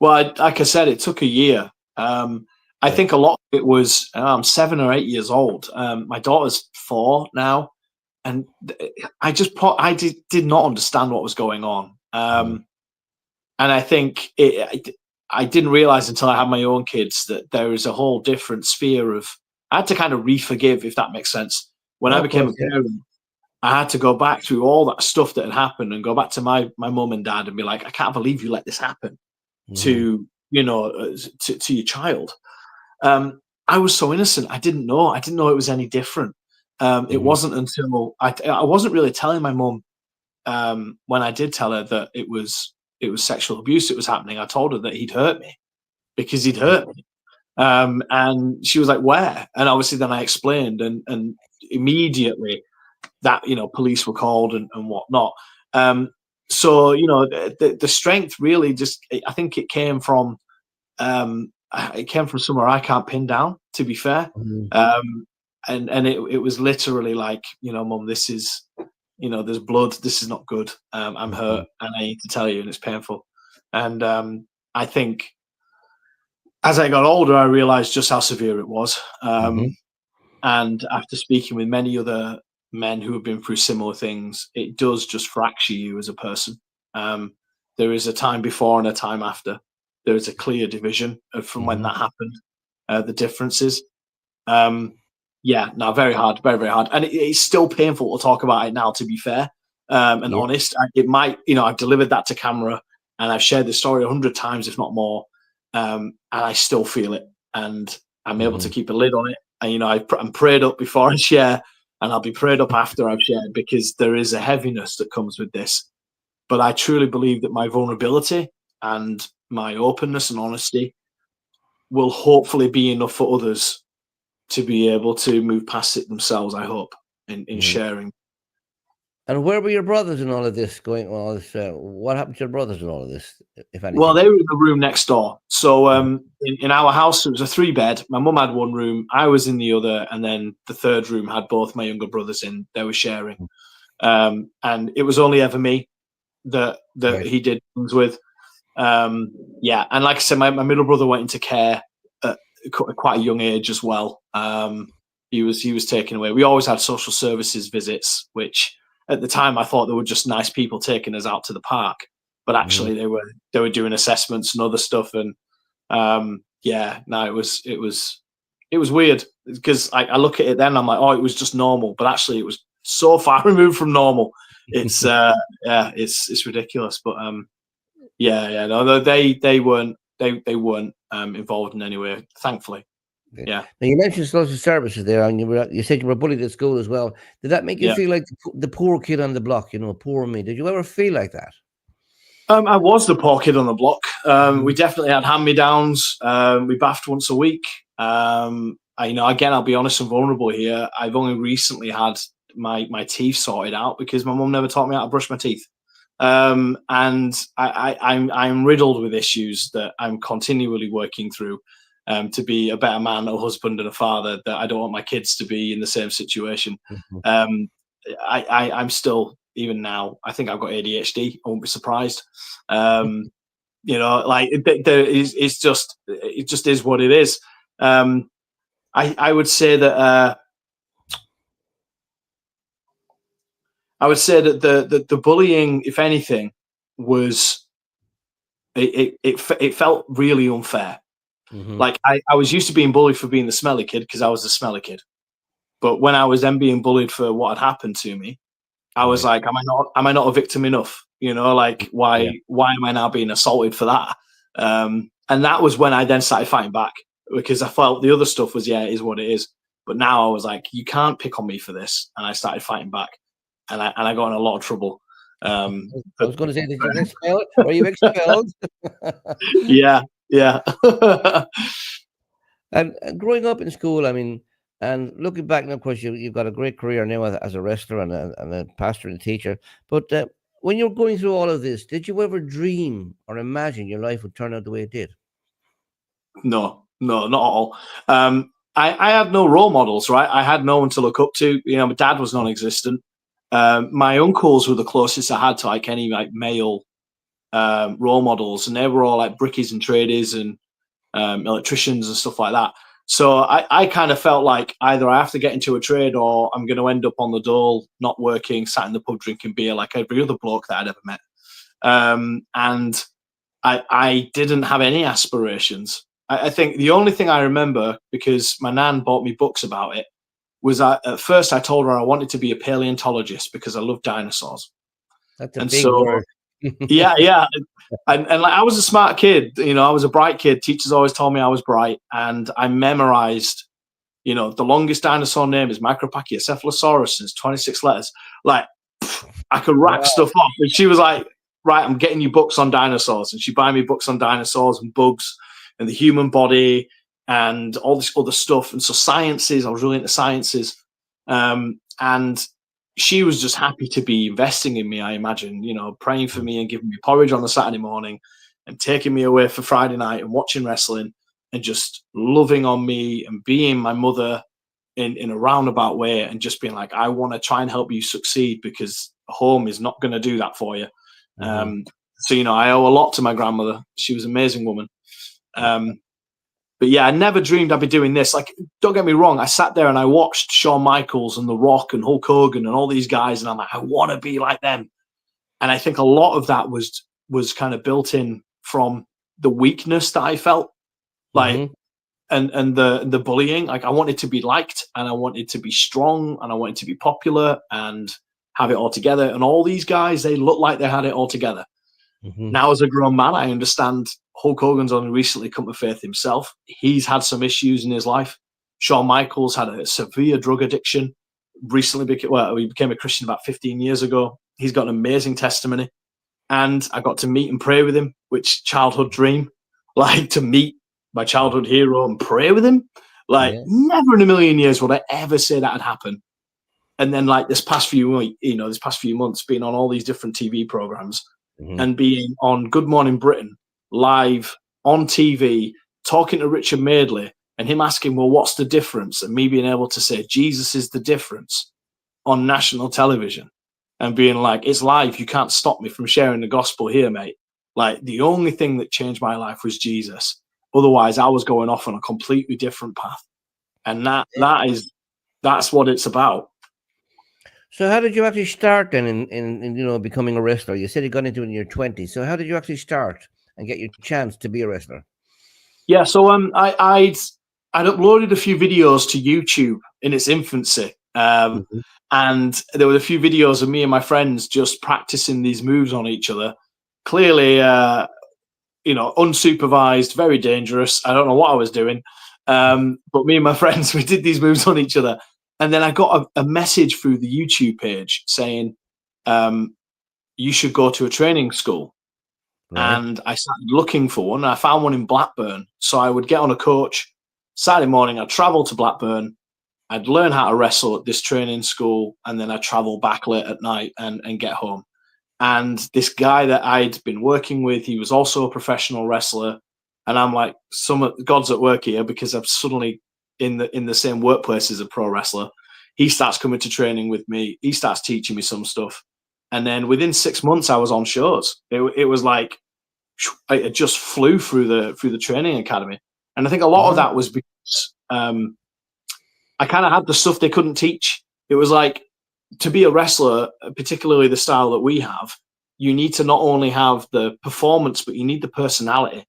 Well, like I said, it took a year. I Yeah. think a lot of it was I'm 7 or 8 years old. My daughter's 4 now, and I did not understand what was going on. Mm-hmm. And I think I didn't realize until I had my own kids that there is a whole different sphere of. I had to kind of re-forgive, if that makes sense. When Oh, I of became course, a yeah. parent, I had to go back through all that stuff that had happened and go back to my mum and dad and be like, I can't believe you let this happen Mm-hmm. to to your child. I was so innocent. I didn't know it was any different. It Mm-hmm. wasn't until I wasn't really telling my mum when I did tell her that it was sexual abuse that was happening. I told her that he'd hurt me because he'd hurt me. And she was like, where? And obviously then I explained, and immediately that, police were called and whatnot. So, the strength really just, I think it came from somewhere I can't pin down, to be fair. Mm-hmm. And it was literally like, mum, this is, there's blood. This is not good. I'm Mm-hmm. hurt and I need to tell you, and it's painful. And I think as I got older, I realized just how severe it was. Mm-hmm. And after speaking with many other men who have been through similar things, it does just fracture you as a person. Um, there is a time before and a time after. There is a clear division from when Mm-hmm. that happened. The differences. Yeah, no, very hard, very, very hard. And it's still painful to talk about it now, to be fair and Yeah. honest. It might, I've delivered that to camera and I've shared the story 100 times, if not more. And I still feel it. And I'm able to Mm-hmm. keep a lid on it. And, I'm prayed up before I share, and I'll be prayed up after I've shared, because there is a heaviness that comes with this. But I truly believe that my vulnerability and my openness and honesty will hopefully be enough for others to be able to move past it themselves, I hope, in Mm-hmm. sharing. And where were your brothers in all of this going? All this, what happened to your brothers in all of this, if Well, anything? they were in the room next door. So Mm-hmm. in our house, it was a 3-bed. My mum had one room, I was in the other, and then the third room had both my younger brothers in. They were sharing. And it was only ever me that Right. he did things with. Yeah, and like I said, my middle brother went into care at quite a young age as well. He was taken away. We always had social services visits, which at the time I thought they were just nice people taking us out to the park, but Mm-hmm. actually they were doing assessments and other stuff. And yeah, no, it was weird, because I look at it then and I'm like, oh, it was just normal, but actually it was so far removed from normal. It's yeah, it's ridiculous. But yeah, no, they weren't involved in any way, thankfully. Okay. Yeah, Now you mentioned social services there, and you said you were bullied at school as well. Did that make you yeah. feel like the poor kid on the block? Poor me. Did you ever feel like that? I was the poor kid on the block. We Mm-hmm. definitely had hand-me-downs. We bathed once a week. Again, I'll be honest and vulnerable here. I've only recently had my teeth sorted out because my mum never taught me how to brush my teeth. And I'm riddled with issues that I'm continually working through to be a better man, a husband, and a father. That I don't want my kids to be in the same situation. Mm-hmm. I'm still, even now, I think I've got ADHD. I won't be surprised. Like it just is what it is. I would say that the bullying, if anything, was it felt really unfair. Like I was used to being bullied for being the smelly kid because I was the smelly kid. But when I was then being bullied for what had happened to me, I was like, am I not a victim enough? You know, like why am I now being assaulted for that? And that was when I then started fighting back, because I felt the other stuff was, it is what it is. But now I was like, you can't pick on me for this. And I started fighting back, and I got in a lot of trouble. I was going to say, did you get expelled? Were you expelled? Yeah. And growing up in school, I mean, and looking back now, of course, you've got a great career now as a wrestler and a pastor and a teacher. But when you're going through all of this, did you ever dream or imagine your life would turn out the way it did? No, not at all. I had no role models, right? I had no one to look up to. You know, my dad was non-existent. My uncles were the closest I had to like any like male role models, and they were all like brickies and tradies and electricians and stuff like that. So I kind of felt like either I have to get into a trade or I'm going to end up on the dole, not working, sat in the pub drinking beer like every other bloke that I'd ever met. And I didn't have any aspirations. I think the only thing I remember, because my nan bought me books about it, was at first I told her I wanted to be a paleontologist because I love dinosaurs. That's a big word. yeah. And like, I was a smart kid, you know, I was a bright kid. Teachers always told me I was bright, and I memorized, you know, the longest dinosaur name is Micropachycephalosaurus, and it's 26 letters. Like, I could rack stuff off. And she was like, right, I'm getting you books on dinosaurs. And she'd buy me books on dinosaurs and bugs and the human body and all this other stuff. And so sciences, I was really into sciences. And she was just happy to be investing in me, I imagine, you know, praying for me and giving me porridge on a Saturday morning and taking me away for Friday night and watching wrestling and just loving on me and being my mother in a roundabout way, and just being like, I want to try and help you succeed because home is not going to do that for you. So, you know, I owe a lot to my grandmother. She was an amazing woman. But yeah, I never dreamed I'd be doing this. Like, don't get me wrong. I sat there and I watched Shawn Michaels and The Rock and Hulk Hogan and all these guys, and I'm like, I want to be like them. And I think a lot of that was kind of built in from the weakness that I felt, like, and the bullying. Like, I wanted to be liked, and I wanted to be strong, and I wanted to be popular and have it all together. And all these guys, they looked like they had it all together. Now, as a grown man, I understand Hulk Hogan's only recently come to faith himself. He's had some issues in his life. Shawn Michaels had a severe drug addiction. Recently, he became a Christian about 15 years ago. He's got an amazing testimony. And I got to meet and pray with him, which childhood dream, like to meet my childhood hero and pray with him. Like, never in a million years would I ever say that had happened. And then, like, this past few months, being on all these different TV programs and being on Good Morning Britain live on TV, talking to Richard Madeley and him asking, well, what's the difference? And me being able to say, Jesus is the difference on national television, and being like, it's live. You can't stop me from sharing the gospel here, mate. Like, the only thing that changed my life was Jesus. Otherwise, I was going off on a completely different path. And that's what it's about. So how did you actually start then in you know, becoming a wrestler? You said you got into it in your 20s. So how did you actually start and get your chance to be a wrestler? Yeah, so I'd uploaded a few videos to YouTube in its infancy. And there were a few videos of me and my friends just practicing these moves on each other. Clearly, you know, unsupervised, very dangerous. I don't know what I was doing. But me and my friends, we did these moves on each other. And then I got a message through the YouTube page saying, you should go to a training school. Right. And I started looking for one. And I found one in Blackburn. So I would get on a coach. Saturday morning, I'd travel to Blackburn. I'd learn how to wrestle at this training school. And then I'd travel back late at night and get home. And this guy that I'd been working with, he was also a professional wrestler. And I'm like, God's at work here, because I'm suddenly in the same workplace as a pro wrestler. He starts coming to training with me. He starts teaching me some stuff. And then within 6 months, I was on shows. It was like, it just flew through the training academy. And I think a lot of that was because I kind of had the stuff they couldn't teach. It was like, to be a wrestler, particularly the style that we have, you need to not only have the performance, but you need the personality.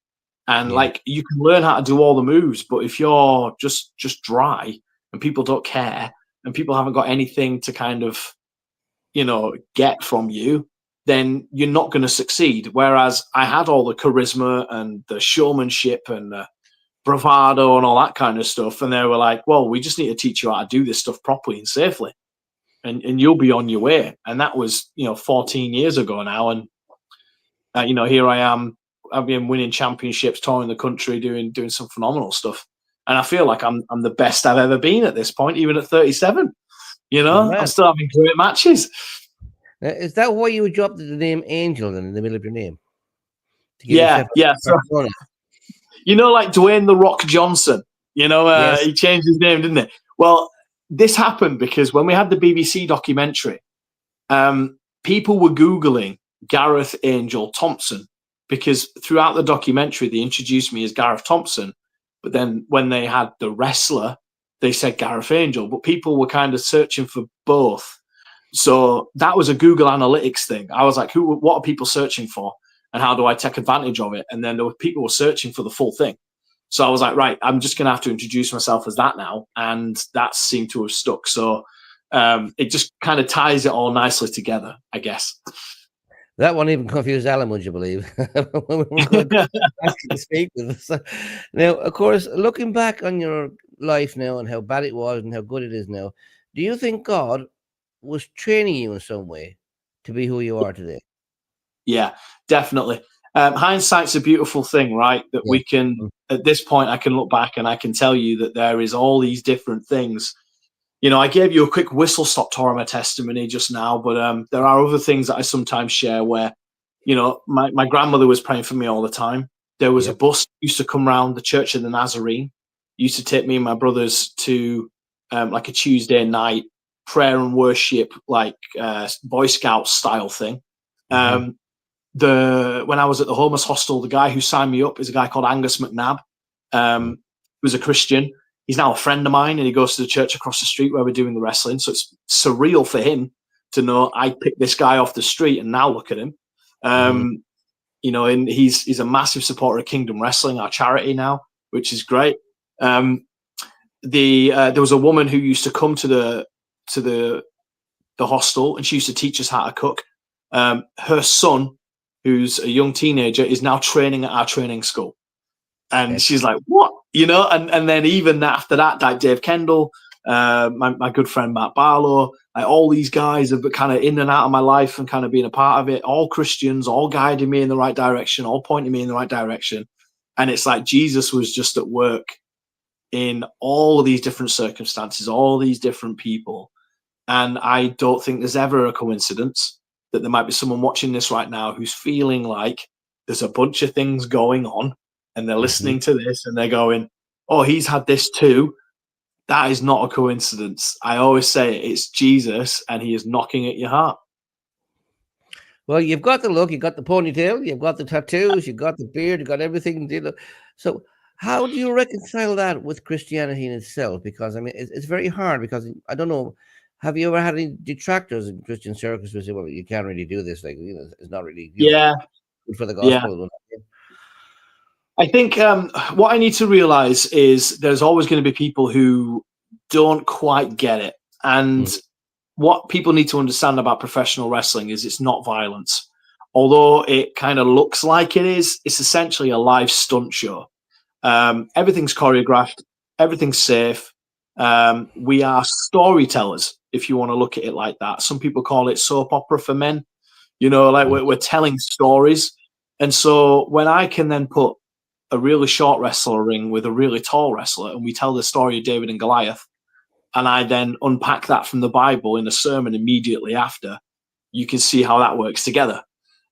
And like, you can learn how to do all the moves, but if you're just dry and people don't care and people haven't got anything to kind of, get from you, then you're not going to succeed. Whereas I had all the charisma and the showmanship and the bravado and all that kind of stuff. And they were like, well, we just need to teach you how to do this stuff properly and safely. And you'll be on your way. And that was, 14 years ago now. And, here I am. I've been winning championships, touring the country, doing some phenomenal stuff. And I feel like I'm the best I've ever been at this point, even at 37. I'm still having great matches. Is that why you dropped the name Angel in the middle of your name? Yeah. So, like Dwayne "The Rock" Johnson, he changed his name, didn't he? Well, this happened because when we had the BBC documentary, people were Googling Gareth Angel Thomson, because throughout the documentary, they introduced me as Gareth Thomson. But then when they had the wrestler, they said Gareth Angel. But people were kind of searching for both. So that was a Google Analytics thing. I was like, what are people searching for? And how do I take advantage of it? And then there were people were searching for the full thing. So I was like, right, I'm just going to have to introduce myself as that now. And that seemed to have stuck. So it just kind of ties it all nicely together, I guess. That one even confused Alan, would you believe? When we were going to ask you to speak with us. Now, of course, looking back on your life now and how bad it was and how good it is now, do you think God was training you in some way to be who you are today? Yeah, definitely. Hindsight's a beautiful thing, right? That we can, at this point, I can look back and I can tell you that there is all these different things. I gave you a quick whistle-stop tour of my testimony just now, but there are other things that I sometimes share where, my grandmother was praying for me all the time. There was a bus that used to come around the Church of the Nazarene, used to take me and my brothers to like a Tuesday night prayer and worship, like Boy Scout style thing. When I was at the homeless hostel, the guy who signed me up is a guy called Angus McNabb, who was a Christian. He's now a friend of mine, and he goes to the church across the street where we're doing the wrestling. So it's surreal for him to know I picked this guy off the street, and now look at him. And he's a massive supporter of Kingdom Wrestling, our charity now, which is great. There was a woman who used to come to the hostel, and she used to teach us how to cook. Her son, who's a young teenager, is now training at our training school. And she's like, what? And then even after that, like Dave Kendall, my good friend Matt Barlow, like all these guys have been kind of in and out of my life and kind of being a part of it, all Christians, all guiding me in the right direction, all pointing me in the right direction. And it's like Jesus was just at work in all of these different circumstances, all these different people. And I don't think there's ever a coincidence that there might be someone watching this right now who's feeling like there's a bunch of things going on, and they're listening to this and they're going, oh, he's had this too. That is not a coincidence. I always say it's Jesus, and he is knocking at your heart. Well, you've got the look, you've got the ponytail, you've got the tattoos, you've got the beard, you've got everything. So how do you reconcile that with Christianity in itself? Because, I mean, it's very hard, because I don't know, have you ever had any detractors in Christian circles who say, well, you can't really do this, like, it's not really good for the gospel? Yeah. I think what I need to realize is there's always going to be people who don't quite get it. And what people need to understand about professional wrestling is it's not violence. Although it kind of looks like it is, it's essentially a live stunt show. Everything's choreographed. Everything's safe. We are storytellers, if you want to look at it like that. Some people call it soap opera for men. We're telling stories. And so when I can then put a really short wrestler ring with a really tall wrestler, and we tell the story of David and Goliath, and I then unpack that from the Bible in a sermon immediately after, you can see how that works together.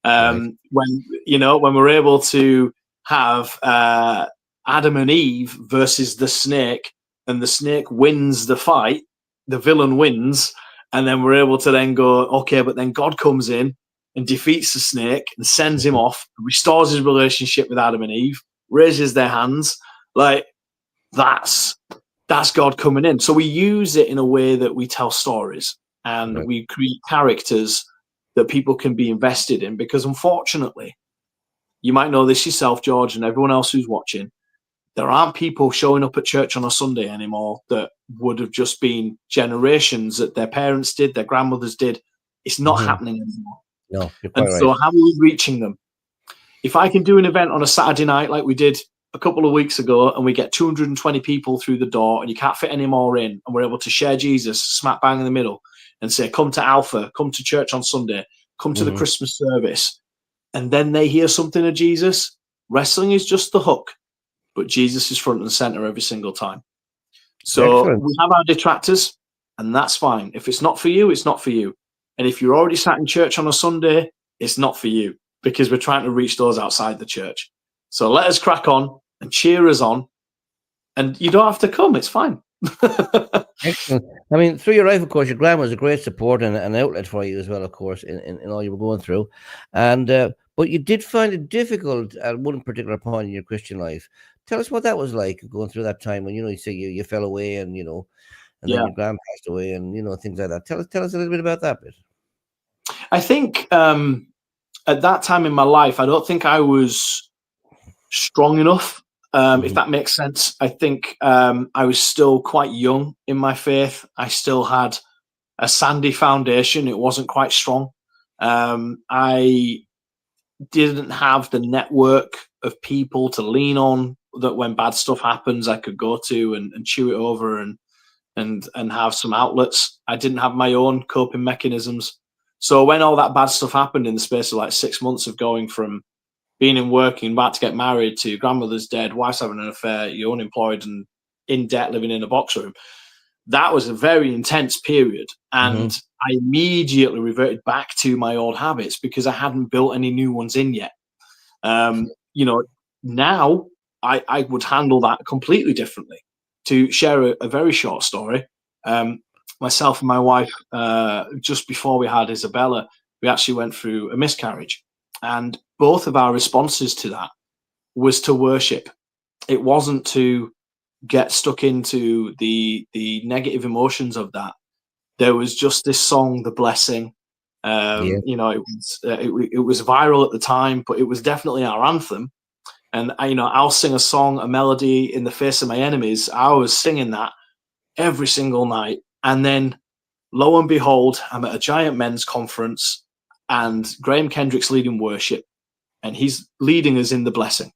When we're able to have Adam and Eve versus the snake, and the snake wins the fight, the villain wins, and then we're able to then go, okay, but then God comes in and defeats the snake and sends him off, restores his relationship with Adam and Eve, raises their hands. Like, that's that's God coming in. So we use it in a way that we tell stories and Right. we create characters that people can be invested in, because unfortunately, you might know this yourself, George, and everyone else who's watching, there aren't people showing up at church on a Sunday anymore that would have just been generations that their parents did, their grandmothers did. It's not happening anymore. No, you're And quite so right. how are we reaching them? If I can do an event on a Saturday night like we did a couple of weeks ago, and we get 220 people through the door and you can't fit any more in, and we're able to share Jesus smack bang in the middle and say, come to Alpha, come to church on Sunday, come to the Christmas service, and then they hear something of Jesus, wrestling is just the hook, but Jesus is front and center every single time. So Excellent. we have our detractors, and that's fine. If it's not for you, it's not for you. And if you're already sat in church on a Sunday, it's not for you, because we're trying to reach those outside the church. So let us crack on and cheer us on. And you don't have to come. It's fine. Excellent. I mean, through your life, of course, your grandma was a great support and an outlet for you as well, of course, in all you were going through. And but you did find it difficult at one particular point in your Christian life. Tell us what that was like, going through that time when, you say you fell away, and and then Yeah. your grand passed away, and things like that. Tell us a little bit about that bit. I think at that time in my life, I don't think I was strong enough, if that makes sense. I think I was still quite young in my faith. I still had a sandy foundation. It wasn't quite strong. I didn't have the network of people to lean on that when bad stuff happens, I could go to and chew it over and have some outlets. I didn't have my own coping mechanisms. So when all that bad stuff happened in the space of like 6 months of going from being in work and about to get married to grandmother's dead, wife's having an affair, you're unemployed and in debt, living in a box room, that was a very intense period. And I immediately reverted back to my old habits because I hadn't built any new ones in yet. Now I would handle that completely differently. To share a very short story, myself and my wife, just before we had Isabella, we actually went through a miscarriage. And both of our responses to that was to worship. It wasn't to get stuck into the negative emotions of that. There was just this song, The Blessing. It was viral at the time, but it was definitely our anthem. And I'll sing a song, a melody, In the Face of My Enemies. I was singing that every single night. And then lo and behold, I'm at a giant men's conference and Graham Kendrick's leading worship, and he's leading us in The Blessing.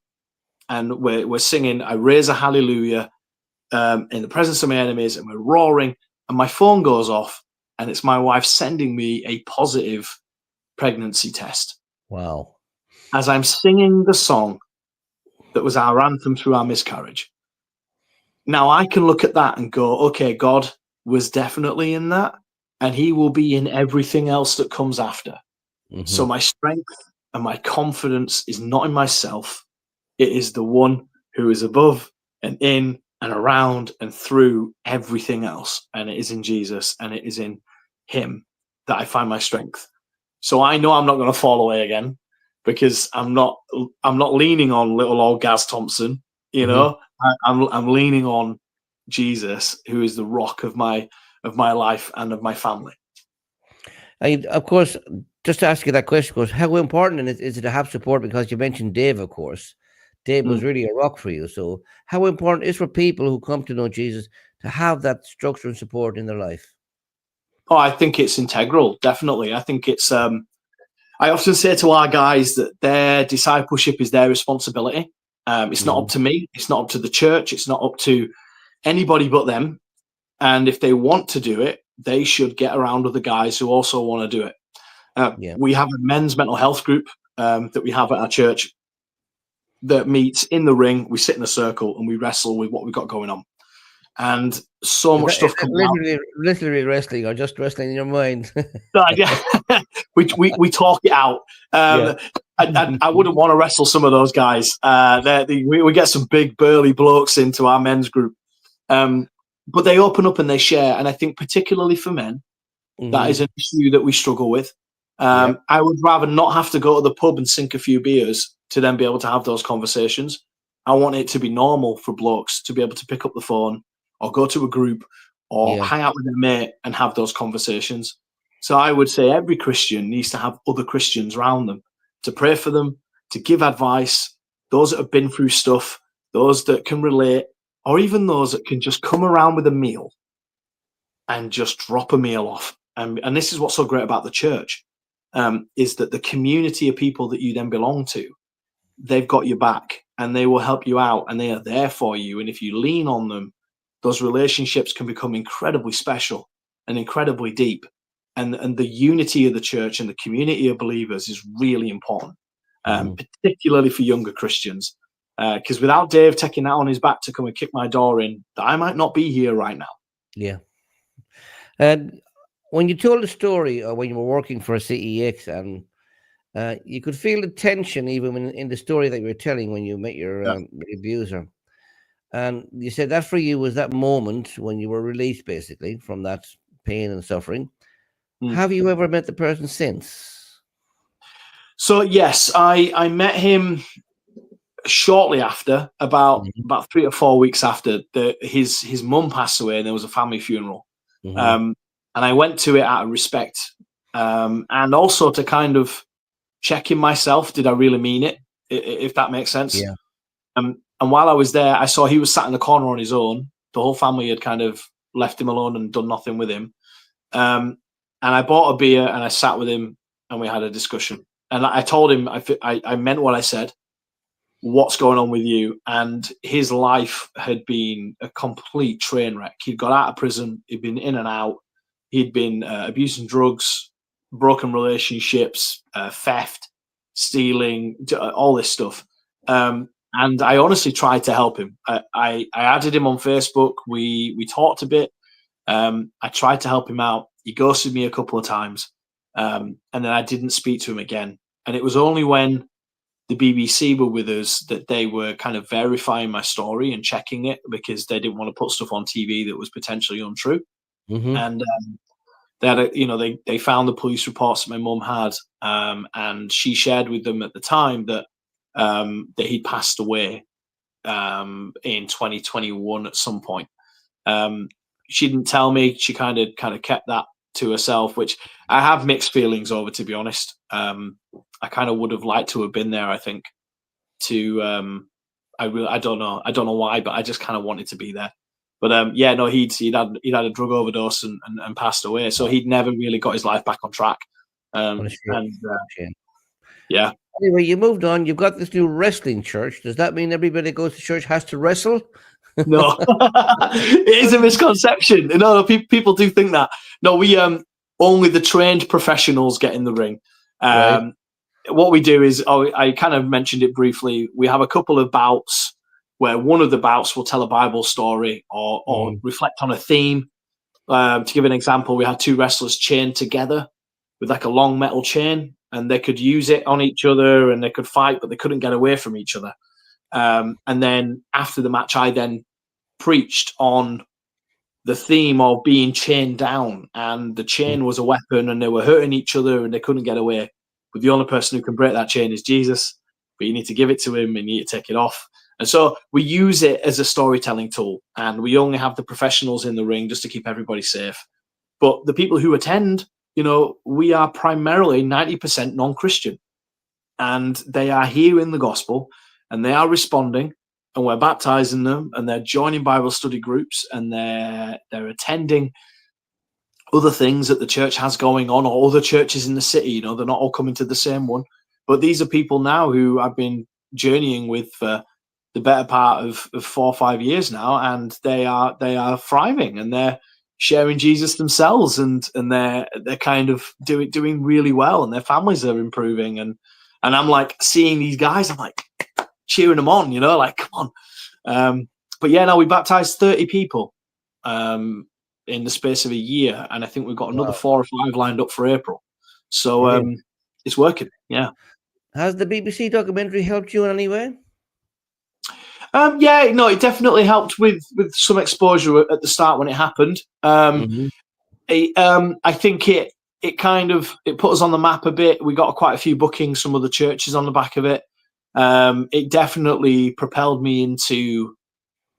And we're singing, I raise a hallelujah in the presence of my enemies, and we're roaring, and my phone goes off, and it's my wife sending me a positive pregnancy test. Wow. As I'm singing the song that was our anthem through our miscarriage. Now I can look at that and go, okay, God was definitely in that, and he will be in everything else that comes after. So my strength and my confidence is not in myself. It is the one who is above and in and around and through everything else. And it is in Jesus, and it is in him that I find my strength. So I know I'm not going to fall away again, because I'm not leaning on little old Gaz Thomson. I'm leaning on Jesus, who is the rock of my life and of my family. Of course, just to ask you that question, of course, how important is it to have support? Because you mentioned Dave, of course. Dave was really a rock for you. So how important is for people who come to know Jesus to have that structure and support in their life? Oh, I think it's integral, definitely. I think it's, I often say to our guys that their discipleship is their responsibility. It's not up to me. It's not up to the church. It's not up to anybody but them. And if they want to do it, they should get around other guys who also want to do it. We have a men's mental health group that we have at our church that meets in the ring. We sit in a circle and we wrestle with what we've got going on. And so much stuff comes out. Literally wrestling, or just wrestling in your mind? we talk it out. I wouldn't want to wrestle some of those guys. We get some big burly blokes into our men's group. But they open up and they share. And I think particularly for men, that is an issue that we struggle with. I would rather not have to go to the pub and sink a few beers to then be able to have those conversations. I want it to be normal for blokes to be able to pick up the phone or go to a group or Yeah. hang out with a mate and have those conversations. So I would say every Christian needs to have other Christians around them to pray for them, to give advice, those that have been through stuff, those that can relate, or even those that can just come around with a meal and just drop a meal off. And this is what's so great about the church, is that the community of people that you then belong to, they've got your back and they will help you out and they are there for you. And if you lean on them, those relationships can become incredibly special and incredibly deep. And the unity of the church and the community of believers is really important, particularly for younger Christians. Because without Dave taking that on his back to come and kick my door in, I might not be here right now. Yeah. And when you told the story, or when you were working for a CEX, and you could feel the tension even in the story that you were telling when you met your abuser. And you said that for you was that moment when you were released, basically, from that pain and suffering. Have you ever met the person since? So yes, I met him shortly after, about 3 or 4 weeks after his mum passed away, and there was a family funeral. And I went to it out of respect, and also to kind of check in myself, did I really mean it, if that makes sense? Yeah. And while I was there, I saw he was sat in the corner on his own. The whole family had kind of left him alone and done nothing with him. And I bought a beer and I sat with him and we had a discussion. And I told him, I meant what I said. What's going on with you? And his life had been a complete train wreck. He'd got out of prison. He'd been in and out. He'd been abusing drugs, broken relationships, theft, stealing, all this stuff. And I honestly tried to help him. I added him on Facebook. We talked a bit. I tried to help him out. He ghosted me a couple of times. And then I didn't speak to him again. And it was only when the BBC were with us that they were kind of verifying my story and checking it, because they didn't want to put stuff on TV that was potentially untrue. And they had they found the police reports that my mum had, and she shared with them at the time that he'd passed away in 2021 at some point. She didn't tell me. She kind of kept that to herself, which I have mixed feelings over, to be honest. I kind of would have liked to have been there, I think. I don't know why, but I just kind of wanted to be there. But he'd had a drug overdose and passed away, so he'd never really got his life back on track. Yeah. Anyway, you moved on. You've got this new wrestling church. Does that mean everybody that goes to church has to wrestle? No, it is a misconception. No, people do think that. No, we only the trained professionals get in the ring. Right. What we do is, I kind of mentioned it briefly. We have a couple of bouts where one of the bouts will tell a Bible story or reflect on a theme. To give an example, we had two wrestlers chained together with like a long metal chain, and they could use it on each other and they could fight, but they couldn't get away from each other. And then after the match, I then preached on the theme of being chained down, and the chain was a weapon and they were hurting each other and they couldn't get away. But the only person who can break that chain is Jesus, but you need to give it to him and you need to take it off. And so we use it as a storytelling tool, and we only have the professionals in the ring just to keep everybody safe. But the people who attend, we are primarily 90% non-Christian, and they are hearing the gospel and they are responding, and we're baptizing them, and they're joining Bible study groups, and they're attending other things that the church has going on, or other churches in the city. They're not all coming to the same one. But these are people now who I've been journeying with for the better part of 4 or 5 years now, and they are thriving, and they're sharing Jesus themselves, and they're kind of doing really well, and their families are improving, and I'm like seeing these guys, I'm like cheering them on, like, come on. But yeah, now we baptized 30 people in the space of a year, and I think we've got another 4 or 5 lined up for April. So it's working. Yeah. Has the BBC documentary helped you in any way? It definitely helped with some exposure at the start when it happened. I think it kind of put us on the map a bit. We got quite a few bookings, some of the churches on the back of it. It definitely propelled me into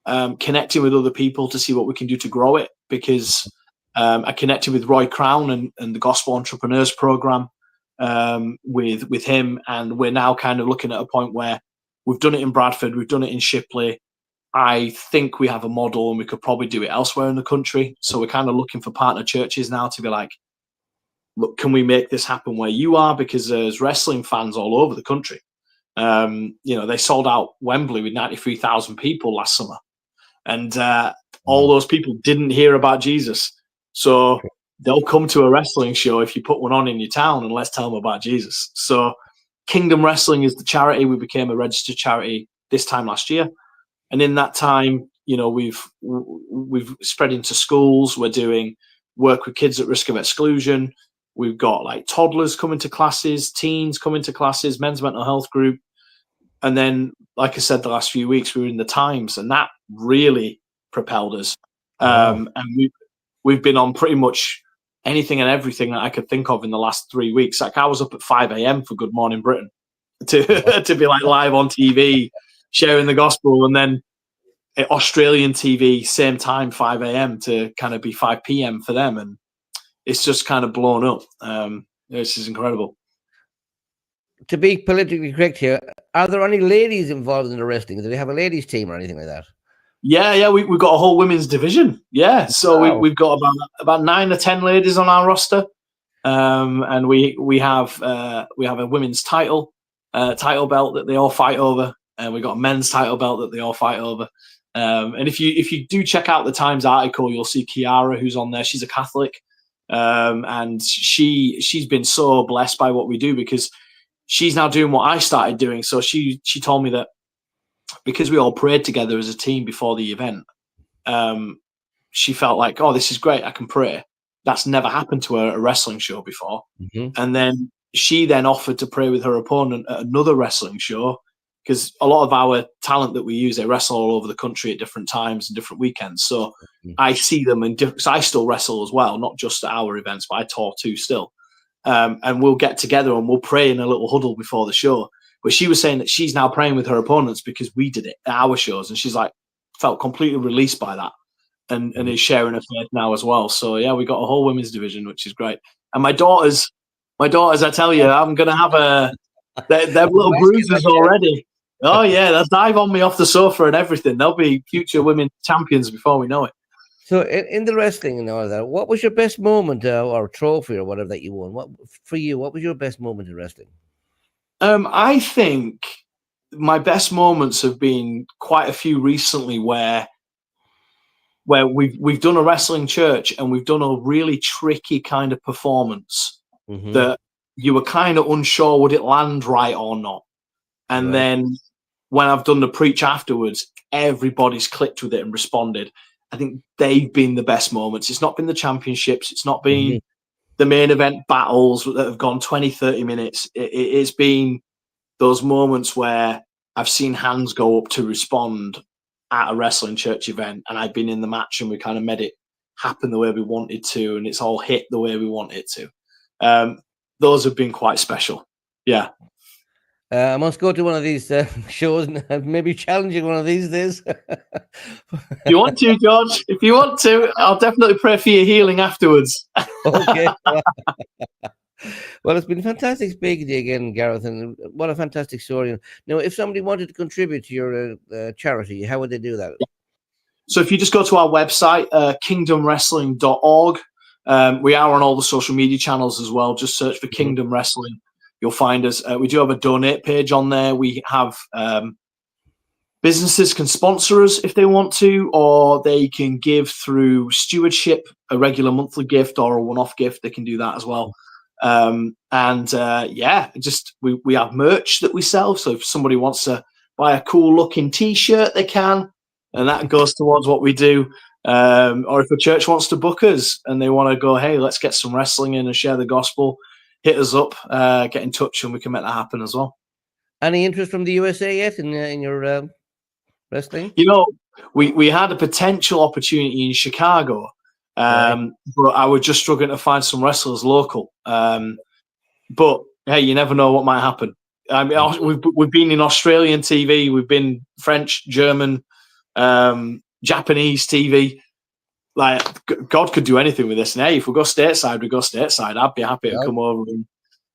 connecting with other people to see what we can do to grow it, because I connected with Roy Crown and the Gospel Entrepreneurs Program with him, and we're now kind of looking at a point where we've done it in Bradford, we've done it in Shipley. I think we have a model and we could probably do it elsewhere in the country. So we're kind of looking for partner churches now to be like, look, can we make this happen where you are? Because there's wrestling fans all over the country. They sold out Wembley with 93,000 people last summer. And all those people didn't hear about Jesus. So they'll come to a wrestling show if you put one on in your town, and let's tell them about Jesus. So Kingdom Wrestling is the charity. We became a registered charity this time last year. And in that time, we've spread into schools. We're doing work with kids at risk of exclusion. We've got like toddlers coming to classes, teens coming to classes, men's mental health group. And then, like I said, the last few weeks we were in the Times, and that really propelled us. And we've been on pretty much anything and everything that I could think of in the last 3 weeks. Like I was up at 5 a.m. for Good Morning Britain to be like live on TV, sharing the gospel, and then Australian TV, same time, 5 a.m. to kind of be 5 p.m. for them. And it's just kind of blown up. This is incredible. To be politically correct here, are there any ladies involved in the wrestling? Do they have a ladies team or anything like that? Yeah, we've got a whole women's division. Yeah, so wow. we've got about 9 or 10 ladies on our roster, and we have a women's title belt that they all fight over, and we've got a men's title belt that they all fight over. And if you do check out the Times article, you'll see Kiara, who's on there. She's a Catholic, and she's been so blessed by what we do, because she's now doing what I started doing. So she told me that because we all prayed together as a team before the event, she felt like, oh, this is great, I can pray. That's never happened to her at a wrestling show before. Mm-hmm. And then she then offered to pray with her opponent at another wrestling show, because a lot of our talent that we use, they wrestle all over the country at different times and different weekends. So I see them because I still wrestle as well, not just at our events, but I tour too still. And we'll get together and we'll pray in a little huddle before the show. But she was saying that she's now praying with her opponents because we did it at our shows, and she's like felt completely released by that, and is sharing her faith now as well. So yeah, we got a whole women's division, which is great. And my daughters, I tell you, I'm gonna have they're little bruises already. Oh yeah, they'll dive on me off the sofa and everything. They'll be future women champions before we know it. So in the wrestling and all that, what was your best moment or trophy or whatever that you won? What was your best moment in wrestling? I think my best moments have been quite a few recently where we've done a wrestling church and we've done a really tricky kind of performance that you were kind of unsure would it land right or not. And then when I've done the preach afterwards, everybody's clicked with it and responded. I think they've been the best moments. It's not been the championships. It's not been the main event battles that have gone 20, 30 minutes. It's been those moments where I've seen hands go up to respond at a wrestling church event, and I've been in the match and we kind of made it happen the way we wanted to, and it's all hit the way we want it to. Those have been quite special. Yeah. I must go to one of these shows and maybe challenging one of these days. If you want to, George, if you want to, I'll definitely pray for your healing afterwards. Okay. Well, it's been fantastic speaking to you again, Gareth, and what a fantastic story. Now, if somebody wanted to contribute to your charity, how would they do that? So if you just go to our website, kingdomwrestling.org, we are on all the social media channels as well. Just search for Kingdom Wrestling. You'll find us. We do have a donate page on there. We have businesses can sponsor us if they want to, or they can give through stewardship, a regular monthly gift or a one-off gift. They can do that as well. We have merch that we sell. So if somebody wants to buy a cool looking T-shirt, they can, and that goes towards what we do. Or if a church wants to book us and they want to go, hey, let's get some wrestling in and share the gospel, hit us up, get in touch, and we can make that happen as well. Any interest from the USA yet in your wrestling? You know, we had a potential opportunity in Chicago, but I was just struggling to find some wrestlers local. But hey, you never know what might happen. I mean, we've been in Australian TV, we've been French, German, Japanese TV. Like, God could do anything with this. And hey, if we go stateside, we go stateside. I'd be happy to come over and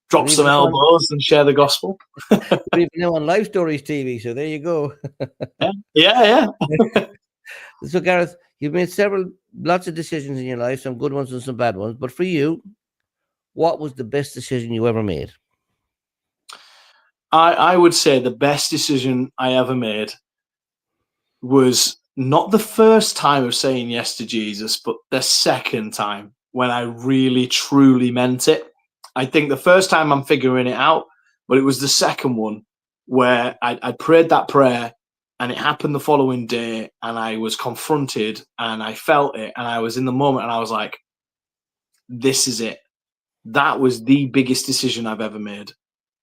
drop some elbows and share the gospel. You're even now on Life Stories TV, so there you go. Yeah. So, Gareth, you've made lots of decisions in your life, some good ones and some bad ones. But for you, what was the best decision you ever made? I would say the best decision I ever made was not the first time of saying yes to Jesus, but the second time when I really, truly meant it. I think the first time I'm figuring it out, but it was the second one where I prayed that prayer and it happened the following day and I was confronted and I felt it and I was in the moment and I was like, this is it. That was the biggest decision I've ever made,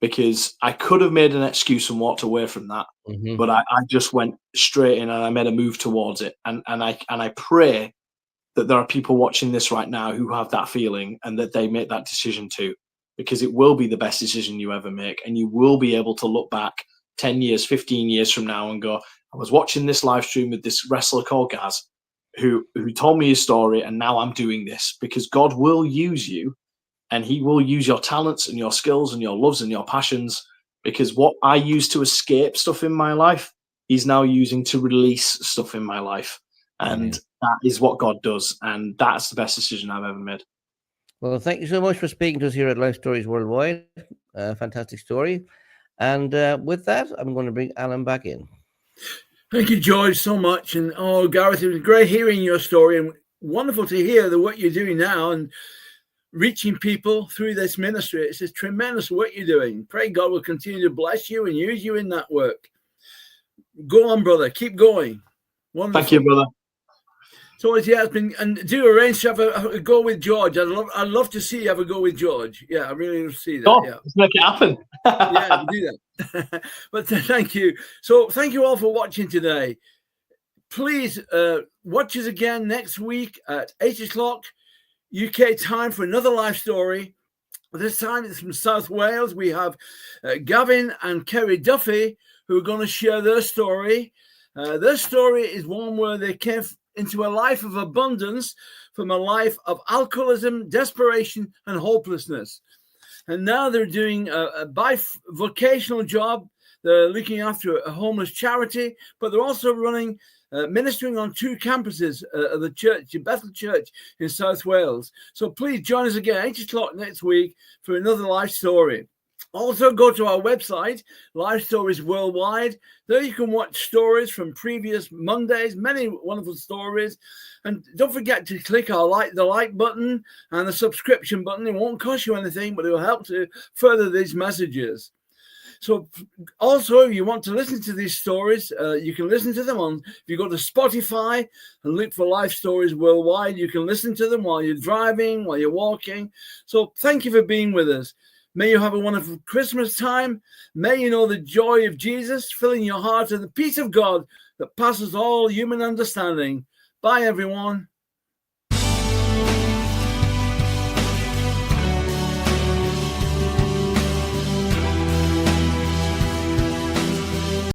because I could have made an excuse and walked away from that. Mm-hmm. But I just went straight in and I made a move towards it. And I pray that there are people watching this right now who have that feeling and that they make that decision too, because it will be the best decision you ever make. And you will be able to look back 10 years, 15 years from now and go, I was watching this live stream with this wrestler called Gaz who told me his story, and now I'm doing this, because God will use you and he will use your talents and your skills and your loves and your passions, because what I used to escape stuff in my life, he's now using to release stuff in my life. And that is what God does. And that's the best decision I've ever made. Well, thank you so much for speaking to us here at Life Stories Worldwide. Fantastic story. And with that, I'm going to bring Alan back in. Thank you, George, so much. And Gareth, it was great hearing your story, and wonderful to hear the work you're doing now and reaching people through this ministry. It's a tremendous work you're doing. Pray God will continue to bless you and use you in that work. Go on, brother. Keep going. Wonderful. Thank you, brother. So it has been, and do arrange to have a go with George. I'd love to see you have a go with George. Yeah, I really want to see that. Yeah. Let's make it happen. Yeah, do that. But thank you. So thank you all for watching today. Please watch us again next week at 8 o'clock UK time for another life story. This time it's from South Wales. We have Gavin and Kerry Duffy, who are going to share their story. Their story is one where they came into a life of abundance from a life of alcoholism, desperation, and hopelessness. And now they're doing a bivocational job. They're looking after a homeless charity, but they're also running, ministering on 2 campuses of the church, Bethel Church in South Wales. So please join us again 8 o'clock next week for another life story. Also, go to our website, Life Stories Worldwide. There you can watch stories from previous Mondays, many wonderful stories. And don't forget to click the like button and the subscription button. It won't cost you anything, but it will help to further these messages. So also, if you want to listen to these stories, you can listen to them if you go to Spotify and look for Life Stories Worldwide. You can listen to them while you're driving, while you're walking. So thank you for being with us. May you have a wonderful Christmas time. May you know the joy of Jesus filling your heart and the peace of God that passes all human understanding. Bye, everyone.